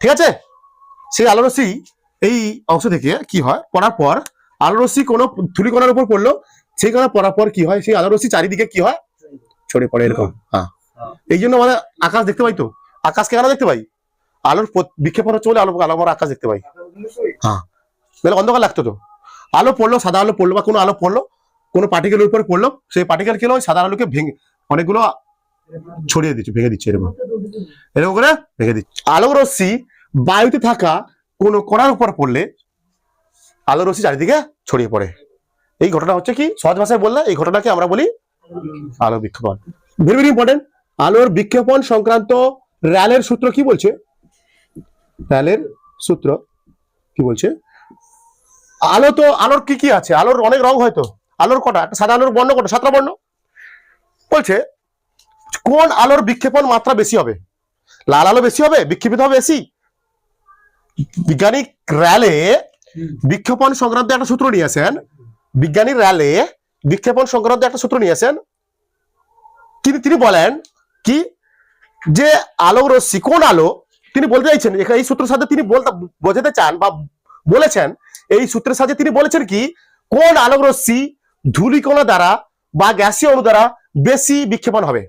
ঠিক আছে, সেই আলোরশ্মি এই অংশ থেকে কি হয়, পড়ার পর আলোরশ্মি কোনো ধূলিকণার উপর পড়লো, সেই কণা পড়ার পর কি হয়, সেই আলোরশ্মি চারিদিকে কি হয়, ছড়িয়ে পড়ে এরকম। হ্যাঁ, এই জন্য আমাদের আকাশ দেখতে পাই তো, আকাশকে কেন দেখতে পাই? আলোর বিক্ষেপণ হচ্ছে বলে আমরা আকাশ দেখতে পাই। হ্যাঁ, তাহলে অন্ধকার লাগতো তো, আলো পড়লো, সাদা আলো পড়লো বা কোনো আলো পড়লো, কোনো পার্টিকেলের উপর পড়লো, সেই পার্টিকেল কি হলো, সাদা আলোকে ভেঙে অনেকগুলো ছড়িয়ে দিচ্ছে, ভেঙে দিচ্ছে, এরকম করে ভেঙে দিচ্ছে। আলোক রশ্মি বায়ুতে থাকা কোনো কণার উপর পড়লে আলোক রশ্মি চারিদিকে ছড়িয়ে পড়ে। এই ঘটনা হচ্ছে কি, সহজ ভাষায় বললে এই ঘটনাকে আমরা বলি আলো বিক্ষেপণ। Very very important. আলোর বিক্ষেপণ সংক্রান্ত র্যালের সূত্র কি বলছে? র্যালের সূত্র কি বলছে? আলোর কি আছে? আলোর অনেক রং হয়তো, আলোর কটা? সাদা আলোর বর্ণ কটা? 7টা বর্ণ। বলছে কোন আলোর বিক্ষেপণ মাত্রা বেশি হবে? লাল আলো বেশি হবে, বিক্ষেপিত হবে বেশি। বিজ্ঞানী র্যালে বিক্ষেপণ সংক্রান্ত একটা সূত্র নিয়ে আসেন, বিজ্ঞানী র্যালে বিক্ষেপণ সংক্রান্ত একটা সূত্র নিয়ে আসেন। তিনি বলেন কি, যে আলোক রশ্মি, কোন আলো, তিনি বলতে চাইছেন এই সূত্রের সাথে, তিনি বোঝাতে চান বা বলেছেন, এই সূত্রের সাথে তিনি বলেছেন কি, কোন আলোক রশ্মি ধূলিকণা দ্বারা বা গ্যাসীয় অণু দ্বারা বেশি বিক্ষেপণ হবে,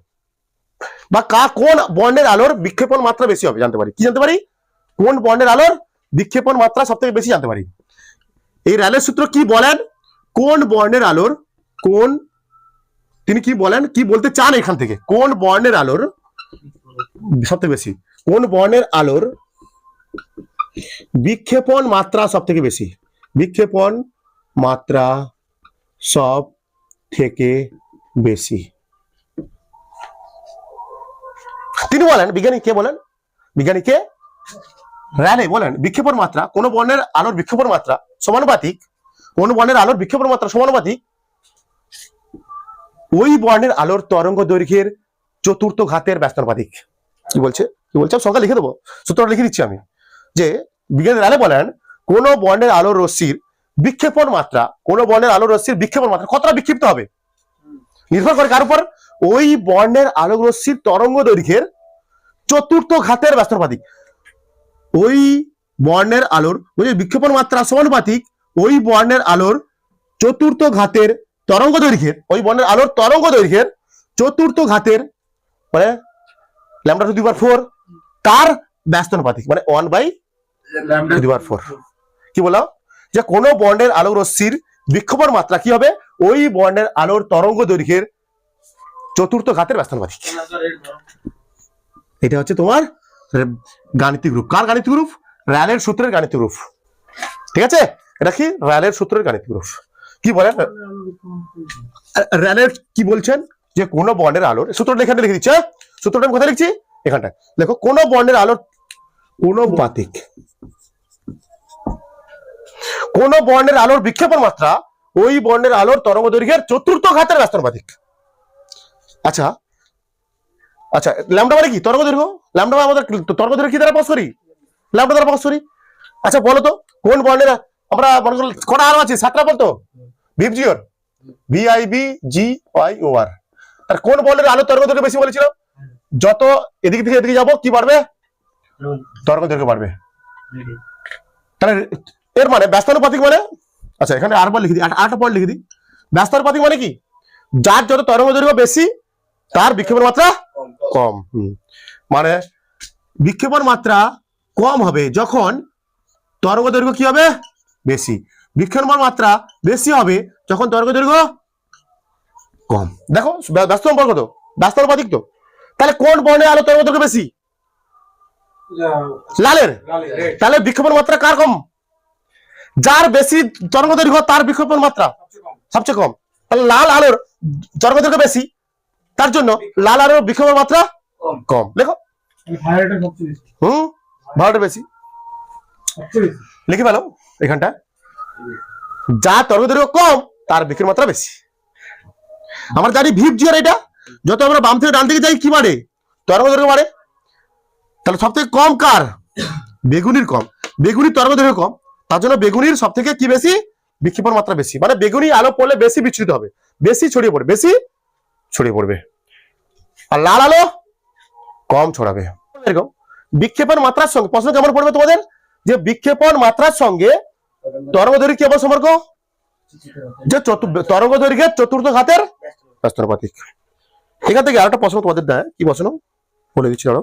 বা কোন বর্ণের আলোর বিক্ষেপণ মাত্রা বেশি হবে জানতে পারি। কি জানতে পারি? কোন বর্ণের আলোর বিক্ষেপণ মাত্রা সব থেকে বেশি জানতে পারি। এই র্যালের সূত্র কি বলেন, কোন বর্ণের আলোর, তিনি কি বলেন, কি বলতে চান এখান থেকে, কোন বর্ণের আলোর সব থেকে বেশি, কোন বর্ণের আলোর বিক্ষেপণ মাত্রা সব থেকে বেশি, বিক্ষেপণ মাত্রা সব থেকে বেশি। তিনি বলেন, বিজ্ঞানীকে র্যালে বলেন বিক্ষেপণ মাত্রা, কোন বর্ণের আলোর বিক্ষেপণ মাত্রা সমানুপাতিক, কোন বর্ণের আলোর বিক্ষেপণ মাত্রা সমানুপাতিক ওই বর্ণের আলোর তরঙ্গ দৈর্ঘ্যের চতুর্থ ঘাতের ব্যস্তানুপাতিক। কি বলছে সকালে লিখে দেবো, সূত্রটা লিখে দিচ্ছি আমি, যে বিজ্ঞানী র্যালে বলেন কোন বর্ণের আলোর রশ্মির বিক্ষেপণ মাত্রা, কোন বর্ণের আলোর রশ্মির বিক্ষেপণ মাত্রা কতটা বিক্ষিপ্ত হবে নির্ভর করে কার উপর? ওই বর্ণের আলোক রশ্মির তরঙ্গ দৈর্ঘ্যের চতুর্থ ঘাতের ব্যস্তানুপাতিক। ওই বর্ণের আলোর বিক্ষেপণ মাত্রা সমানুপাতিক ওই বর্ণের আলোর চতুর্থ ঘাতের তরঙ্গ দৈর্ঘ্যের, ওই বর্ণের আলোর তরঙ্গ দৈর্ঘ্যের চতুর্থ ঘাতের মানে λ⁴ তার ব্যস্তানুপাতিক, মানে 1/λ⁴। কি বললাম? যে কোন বর্ণের আলোক রশ্মির বিক্ষেপণ মাত্রা কি হবে? ওই বর্ণের আলোর তরঙ্গ দৈর্ঘ্যের চতুর্থ ঘাতের ব্যস্তানুপাতিক। এটা হচ্ছে তোমার গাণিতিক রূপ। কার গাণিতিক রূপ? র্যালের সূত্রের গাণিতিক রূপ। ঠিক আছে, এটা কি র্যালের সূত্রের গাণিতিক রূপ। কি বলেন র্যালের, কি বলছেন, যে কোন বর্ণের আলোর, সূত্রটা এখানে লিখে দিচ্ছে, সূত্রটা আমি কোথায় লিখছি? এখানটায় দেখো, কোন বর্ণের আলোর কোন বর্ণের আলোর বিক্ষেপণ মাত্রা ওই বর্ণের আলোর তরঙ্গ দৈর্ঘ্যের চতুর্থ ঘাতের ব্যস্তানুপাতিক। আচ্ছা আচ্ছা, ল্যামডা মানে কি? তরঙ্গ দৈর্ঘ্য। ল্যামডা আমাদের তরঙ্গ দৈর্ঘ্য কি দ্বারা প্রকাশ করি? ল্যামডা দ্বারা প্রকাশ করি। আচ্ছা বলো তো কোন বর্ণের, আমরা মনে করো কটা আরো আছে? 7টা বলতো। ভিবজিওর VIBGYOR, তার কোন বর্ণের আলোর তরঙ্গ দৈর্ঘ্য বেশি বলেছিল? যত এদিক থেকে এদিকে যাবো কি বাড়বে? তরঙ্গ দৈর্ঘ্য বাড়বে। তাহলে এর মানে ব্যস্তানুপাতিক মানে, আচ্ছা এখানে আরেকবার লিখে দিই, 8টা পয়েন্ট লিখে দিই। ব্যস্তানুপাতিক মানে কি? যার যত তরঙ্গ দৈর্ঘ্য বেশি তার বিক্ষেপণ মাত্রা কম। মানে বিক্ষেপণ মাত্রা কম হবে যখন তরঙ্গ দৈর্ঘ্য কি হবে? বেশি। বিক্ষেপণ মাত্রা বেশি হবে যখন তরঙ্গ দৈর্ঘ্য কম। দেখো ব্যস্ত সম্পর্ক তো, ব্যস্তানুপাতিক তো। তাহলে কোন বর্ণের আলো তরঙ্গ দৈর্ঘ্য বেশি? লালের। তাহলে বিক্ষেপণ মাত্রা কার কম? যার বেশি তরঙ্গ দৈর্ঘ্য তার বিক্ষেপণ মাত্রা সবচেয়ে কম। তাহলে লাল আলোর তরঙ্গ দৈর্ঘ্য বেশি, তার জন্য লাল আলোর বিক্ষেপণ মাত্রা কম। দেখো ভালোটা বেশি লিখে ফেলো এখানটা। যার তরঙ্গ দৈর্ঘ্য কম তার বিক্ষেপণ মাত্রা বেশি। আমরা জানি ভিবজিওর, এটা যত আমরা বাম থেকে ডান দিকে যাই কি বাড়ে? তরঙ্গ দৈর্ঘ্য বাড়ে। তাহলে সব থেকে কম কার? বেগুনির কম। বেগুনির তরঙ্গ দৈর্ঘ্য কম, তার জন্য বেগুনির সব থেকে কি বেশি? বিক্ষেপণ মাত্রা বেশি। মানে বেগুনি আলো পড়লে বেশি বিচ্ছুরিত হবে, বেশি ছড়িয়ে পড়বে, বেশি ছড়িয়ে পড়বে। আর লাল আলো কম ছড়াবে। এরকম বিক্ষেপণ মাত্রার সঙ্গে প্রশ্ন কেমন পড়বে তোমাদের? যে বিক্ষেপণ মাত্রার সঙ্গে তরঙ্গ দৈর্ঘ্য কেমন সম্পর্ক? যে তরঙ্গ দৈর্ঘ্যের চতুর্থ ঘাতের ব্যস্তানুপাতিক। এখান থেকে আরেকটা প্রশ্ন তোমাদের দেয়, কি প্রশ্ন বলে দিচ্ছি ধরো।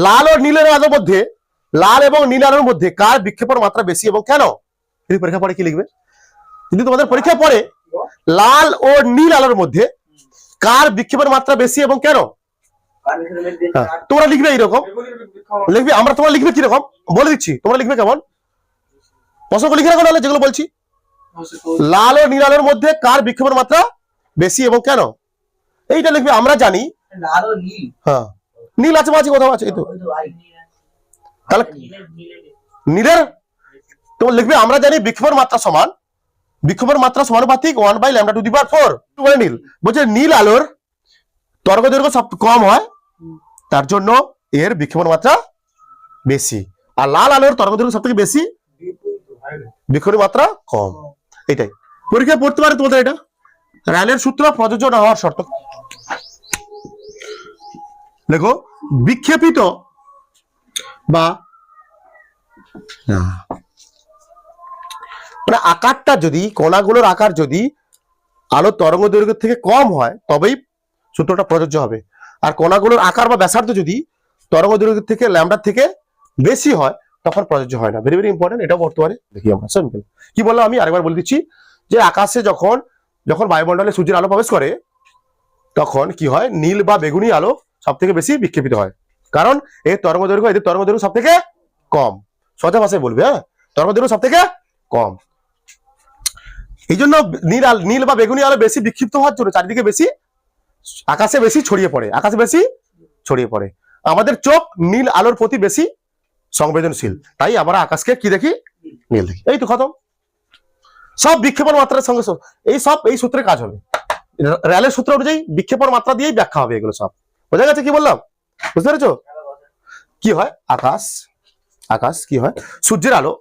লাল ও নীলের আলোর মধ্যে, লাল এবং নীল আলোর মধ্যে কার বিক্ষেপণ মাত্রা বেশি এবং কেন? যদি পরীক্ষা পড়ে কি লিখবে? যদি তোমাদের পরীক্ষা পড়ে লাল ও নীল আলোর মধ্যে কার বিক্ষেপণ মাত্রা বেশি এবং কেন, তোমরা লিখবে এইরকম লিখবে। আমরা তোমরা লিখবে কিরকম বলে দিচ্ছি, তোমরা লিখবে কেমন প্রশ্ন লিখে রাখো, নাহলে যেগুলো বলছি। লাল ও নীল আলোর মধ্যে কার বিক্ষেপণ মাত্রা বেশি এবং কেন, এইটা লিখবে। আমরা জানি হ্যাঁ নীল আছে মাঝে কোথাও আছে, এই তো। তাহলে নীলের তোমরা লিখবে আমরা জানি বিক্ষেপণ মাত্রা সমান, বিক্ষেপণ মাত্রা সমানুপাতিক 1/λ⁴ বলে নীল। বলছে নীল আলোর তরঙ্গ দৈর্ঘ্য সব কম হয়, তার জন্য এর বিক্ষেপণ মাত্রা বেশি। আর লাল আলোর তরঙ্গ দৈর্ঘ্য সব থেকে বেশি, বিক্ষেপণ মাত্রা কম। এটাই পরীক্ষায় পড়তে পারে তোমাদের। এটা রায়লের সূত্র প্রযোজ্য না হওয়ার শর্ত। দেখো বিক্ষেপিত বা মানে আকারটা যদি, কণাগুলোর আকার যদি আলোর তরঙ্গ দৈর্ঘ্য থেকে কম হয় তবেই সূত্রটা প্রযোজ্য হবে। আর কণাগুলোর আকার বা ব্যাসার্ধ যদি তরঙ্গ দৈর্ঘ্য থেকে ল্যামডার থেকে বেশি হয় তখন প্রযোজ্য হয় না। ভেরি ভেরি ইম্পর্টেন্ট, এটা পড়তে পারে। দেখি আমরা সিম্পল কি বললাম, আমি আরেকবার বলে দিচ্ছি যে আকাশে যখন যখন বায়ুমণ্ডলে সূর্যের আলো প্রবেশ করে তখন কি হয়? নীল বা বেগুনি আলো সব থেকে বেশি বিক্ষেপিত হয়, কারণ এর তরঙ্গ দৈর্ঘ্য এদের তরঙ্গ দৈর্ঘ্য সব থেকে কম। সোজা ভাষায় বলবে, হ্যাঁ তরঙ্গ দৈর্ঘ্য সব থেকে কম। এই জন্য নীল বা বেগুনি আলো বেশি বিক্ষিপ্ত হওয়ার জন্য চারিদিকে বেশি, আকাশে বেশি ছড়িয়ে পড়ে, আকাশে বেশি ছড়িয়ে পড়ে। আমাদের চোখ নীল আলোর প্রতি বেশি সংবেদনশীল, তাই আমরা আকাশকে কি দেখি? নীল দেখি। এই তো খতম। সব বিক্ষেপণ মাত্রার সঙ্গে এই সূত্রে কাজ হবে। র্যালের সূত্র অনুযায়ী বিক্ষেপণ মাত্রা দিয়েই ব্যাখ্যা হবে এগুলো সব। বোঝা গেছে কি বললাম? বুঝতে পেরেছো? কি হয় আকাশ কি হয়? সূর্যের আলো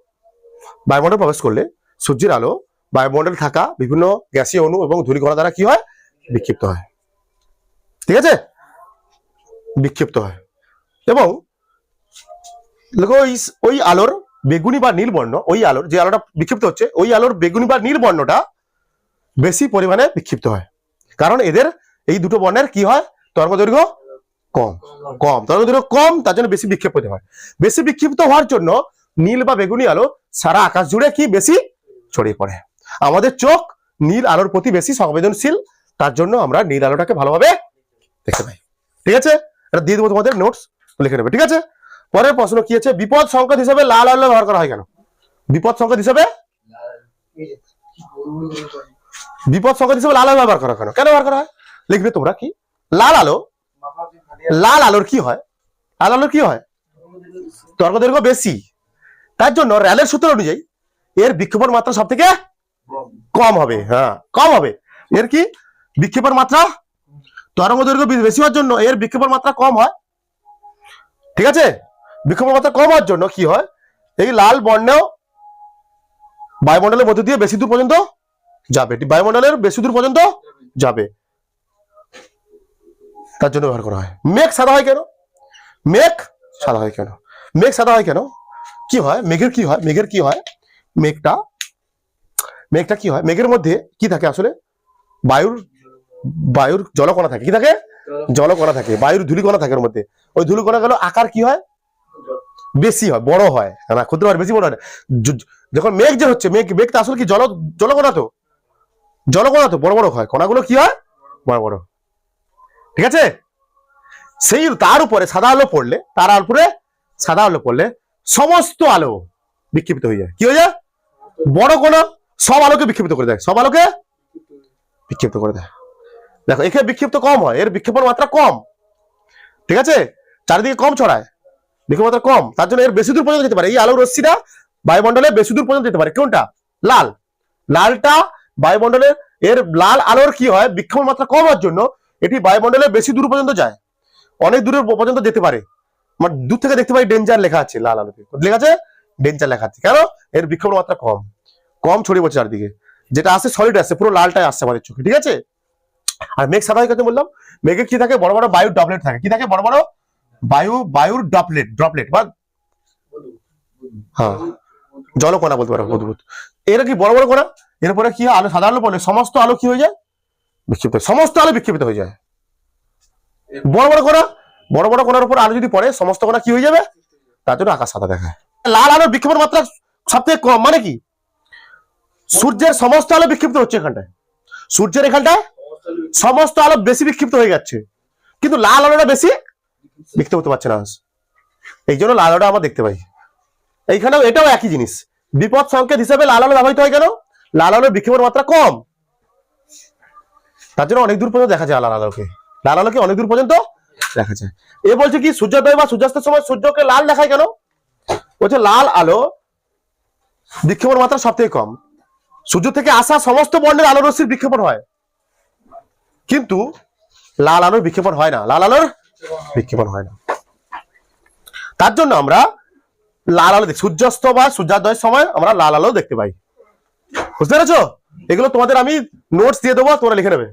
বায়ুমণ্ডলে প্রবেশ করলে সূর্যের আলো বায়ুমণ্ডলে থাকা বিভিন্ন গ্যাসীয় অণু এবং ধূলিকণা দ্বারা কি হয়? বিক্ষিপ্ত হয়। ঠিক আছে, বিক্ষিপ্ত হয়। এবং দেখো ওই আলোর বেগুনি বা নীল বর্ণ, ওই আলোর যে আলোটা বিক্ষিপ্ত হচ্ছে ওই আলোর বেগুনি বা নীল বর্ণটা বেশি পরিমাণে বিক্ষিপ্ত হয়, কারণ এদের এই দুটো বর্ণের কি হয়? তরঙ্গ দৈর্ঘ্য কম, তরঙ্গ দৈর্ঘ্য কম, তার জন্য বেশি বিক্ষিপ্ত হয়। বেশি বিক্ষিপ্ত হওয়ার জন্য নীল বা বেগুনি আলো সারা আকাশ জুড়ে কি বেশি ছড়িয়ে পড়ে। আমাদের চোখ নীল আলোর প্রতি বেশি সংবেদনশীল, তার জন্য আমরা নীল আলোটাকে ভালোভাবে দেখতে পাই। ঠিক আছে, এটা দিয়ে দেবো তোমাদের, নোটস লিখে নেবে। ঠিক আছে, পরের প্রশ্ন কি আছে? বিপদ সংকেত হিসেবে লাল আলো ব্যবহার করা হয় কেন? বিপদ সংকেত হিসেবে লাল আলো ব্যবহার করা কেন ব্যবহার করা হয়? লিখবে তোমরা কি? লাল আলোর কি হয়? লাল আলোর কি হয়, তরঙ্গ দৈর্ঘ্য বেশি। তার জন্য র্যালের সূত্র অনুযায়ী এর বিক্ষেপণ মাত্রা সব থেকে কম হবে। হ্যাঁ, কম হবে। এর কি বিক্ষেপণ মাত্রা, তরঙ্গ দৈর্ঘ্য বেশি হওয়ার জন্য এর বিক্ষেপণ মাত্রা কম হয়। ঠিক আছে, বিক্ষেপণ মাত্রা কম হওয়ার জন্য কি হয়, এই লাল বর্ণেও বায়ুমণ্ডলের মধ্যে দিয়ে বেশি দূর পর্যন্ত যাবে, বায়ুমণ্ডলের বেশি দূর পর্যন্ত যাবে, তার জন্য ব্যবহার করা হয়। মেঘ সাদা হয় কেন, মেঘ সাদা হয় কেন, মেঘ সাদা হয় কেন, কি হয় মেঘের কি হয়, মেঘের কি হয়, মেঘটা কি হয়, মেঘের মধ্যে কি থাকে আসলে, বায়ুর জলকণা থাকে, কি থাকে, জলকণা থাকে, বায়ুর ধূলিকণা থাকে, এর মধ্যে ওই ধূলিকণা গুলো আকার কি হয়, বেশি হয়, বড় হয় না, ক্ষুদ্র হয়, বেশি বড় হয়। যখন মেঘ যে হচ্ছে, মেঘটা আসলে কি জলকণা তো, জলকণা তো বড় বড় হয়, কণাগুলো কি হয়, বড় বড়। ঠিক আছে, সেই তার উপরে সাদা আলো পড়লে, তার উপরে সাদা আলো পড়লে সমস্ত আলো বিক্ষিপ্ত হয়ে যায়, কি হয়ে যায়, বড় কণা সব আলোকে বিক্ষিপ্ত করে দেয়, সব আলোকে বিক্ষিপ্ত করে দেয়। দেখো এখানে বিক্ষিপ্ত কম হয়, এর বিক্ষেপণ মাত্রা কম। ঠিক আছে, চারিদিকে কম ছড়ায়, বিক্ষেপণ মাত্রা কম, তার জন্য এর বেশি দূর পর্যন্ত যেতে পারে। এই আলোর রশ্মিটা বায়ুমণ্ডলে বেশি দূর পর্যন্ত যেতে পারে। কোনটা, লাল, লালটা বায়ুমণ্ডলের, এর লাল আলোর কি হয়, বিক্ষেপণ মাত্রা কম হওয়ার জন্য এটি বায়ুমণ্ডলে বেশি দূর পর্যন্ত যায়, অনেক দূরের পর্যন্ত যেতে পারে। মানে দূর থেকে দেখতে পাই ডেঞ্জার লেখা আছে, লাল আলোতে লেখা আছে ডেঞ্জার লেখা আছে, কেন, এর বিক্ষেপণ মাত্রা কম, কম ছড়িয়ে পড়ছে চারদিকে, যেটা আসে সলিড আসছে, পুরো লালটাই আসছে আমাদের চোখে। ঠিক আছে, আর মেঘ সাদা হয় কথা বললাম, মেঘে কি থাকে, বড় বড় বায়ুর ড্রপলেট থাকে, কি থাকে, বড় বড় বায়ুর ড্রপলেট বা হ্যাঁ জলকণা বলতে পারো, বুদবুদ। এরা কি বড় বড় কণা, এরপরে কি হয়, আলো সাদা আলো পড়লে সমস্ত আলো কি হয়ে যায়, বিক্ষিপ্ত, সমস্ত আলো বিক্ষিপ্ত হয়ে যায়। বড় বড় কণা, বড় বড় কণার উপর আলো যদি পড়ে সমস্ত কণা কি হয়ে যাবে, তার জন্য আকাশ সাদা দেখায়। লাল আলোর বিক্ষেপণ মাত্রা সব থেকে কম, মানে কি, সূর্যের সমস্ত আলো বিক্ষিপ্ত হচ্ছে এখানটায়, সূর্যের এখানটায় সমস্ত আলো বেশি বিক্ষিপ্ত হয়ে যাচ্ছে, কিন্তু লাল আলোটা বেশি বিক্ষিপ্ত হতে পারছে না, এই জন্য লাল আলোটা আমরা দেখতে পাই। এইখানেও এটাও একই জিনিস, বিপদ সংকেত হিসেবে লাল আলো ব্যবহৃত হয় কেন, লাল আলোর বিক্ষেপণ মাত্রা কম, তার জন্য অনেক দূর পর্যন্ত দেখা যায় লাল আলোকে, লাল আলোকে অনেক দূর পর্যন্ত দেখা যায়। এ বলছে কি, সূর্যোদয় বা সূর্যাস্তের সময় সূর্যকে লাল দেখায় কেন, বলছে লাল আলো বিক্ষেপণ মাত্রা সব থেকে কম, সূর্য থেকে আসা সমস্ত বর্ণের আলো রশ্মির বিক্ষেপণ হয়, কিন্তু লাল আলোর বিক্ষেপণ হয় না, লাল আলোর বিক্ষেপণ হয় না। তার জন্য আমরা লাল আলো দেখি, সূর্যাস্ত বা সূর্যোদয়ের সময় আমরা লাল আলো দেখতে পাই। বুঝতে পেরেছো, এগুলো তোমাদের আমি নোটস দিয়ে দেবো, তোমরা লিখে নেবে।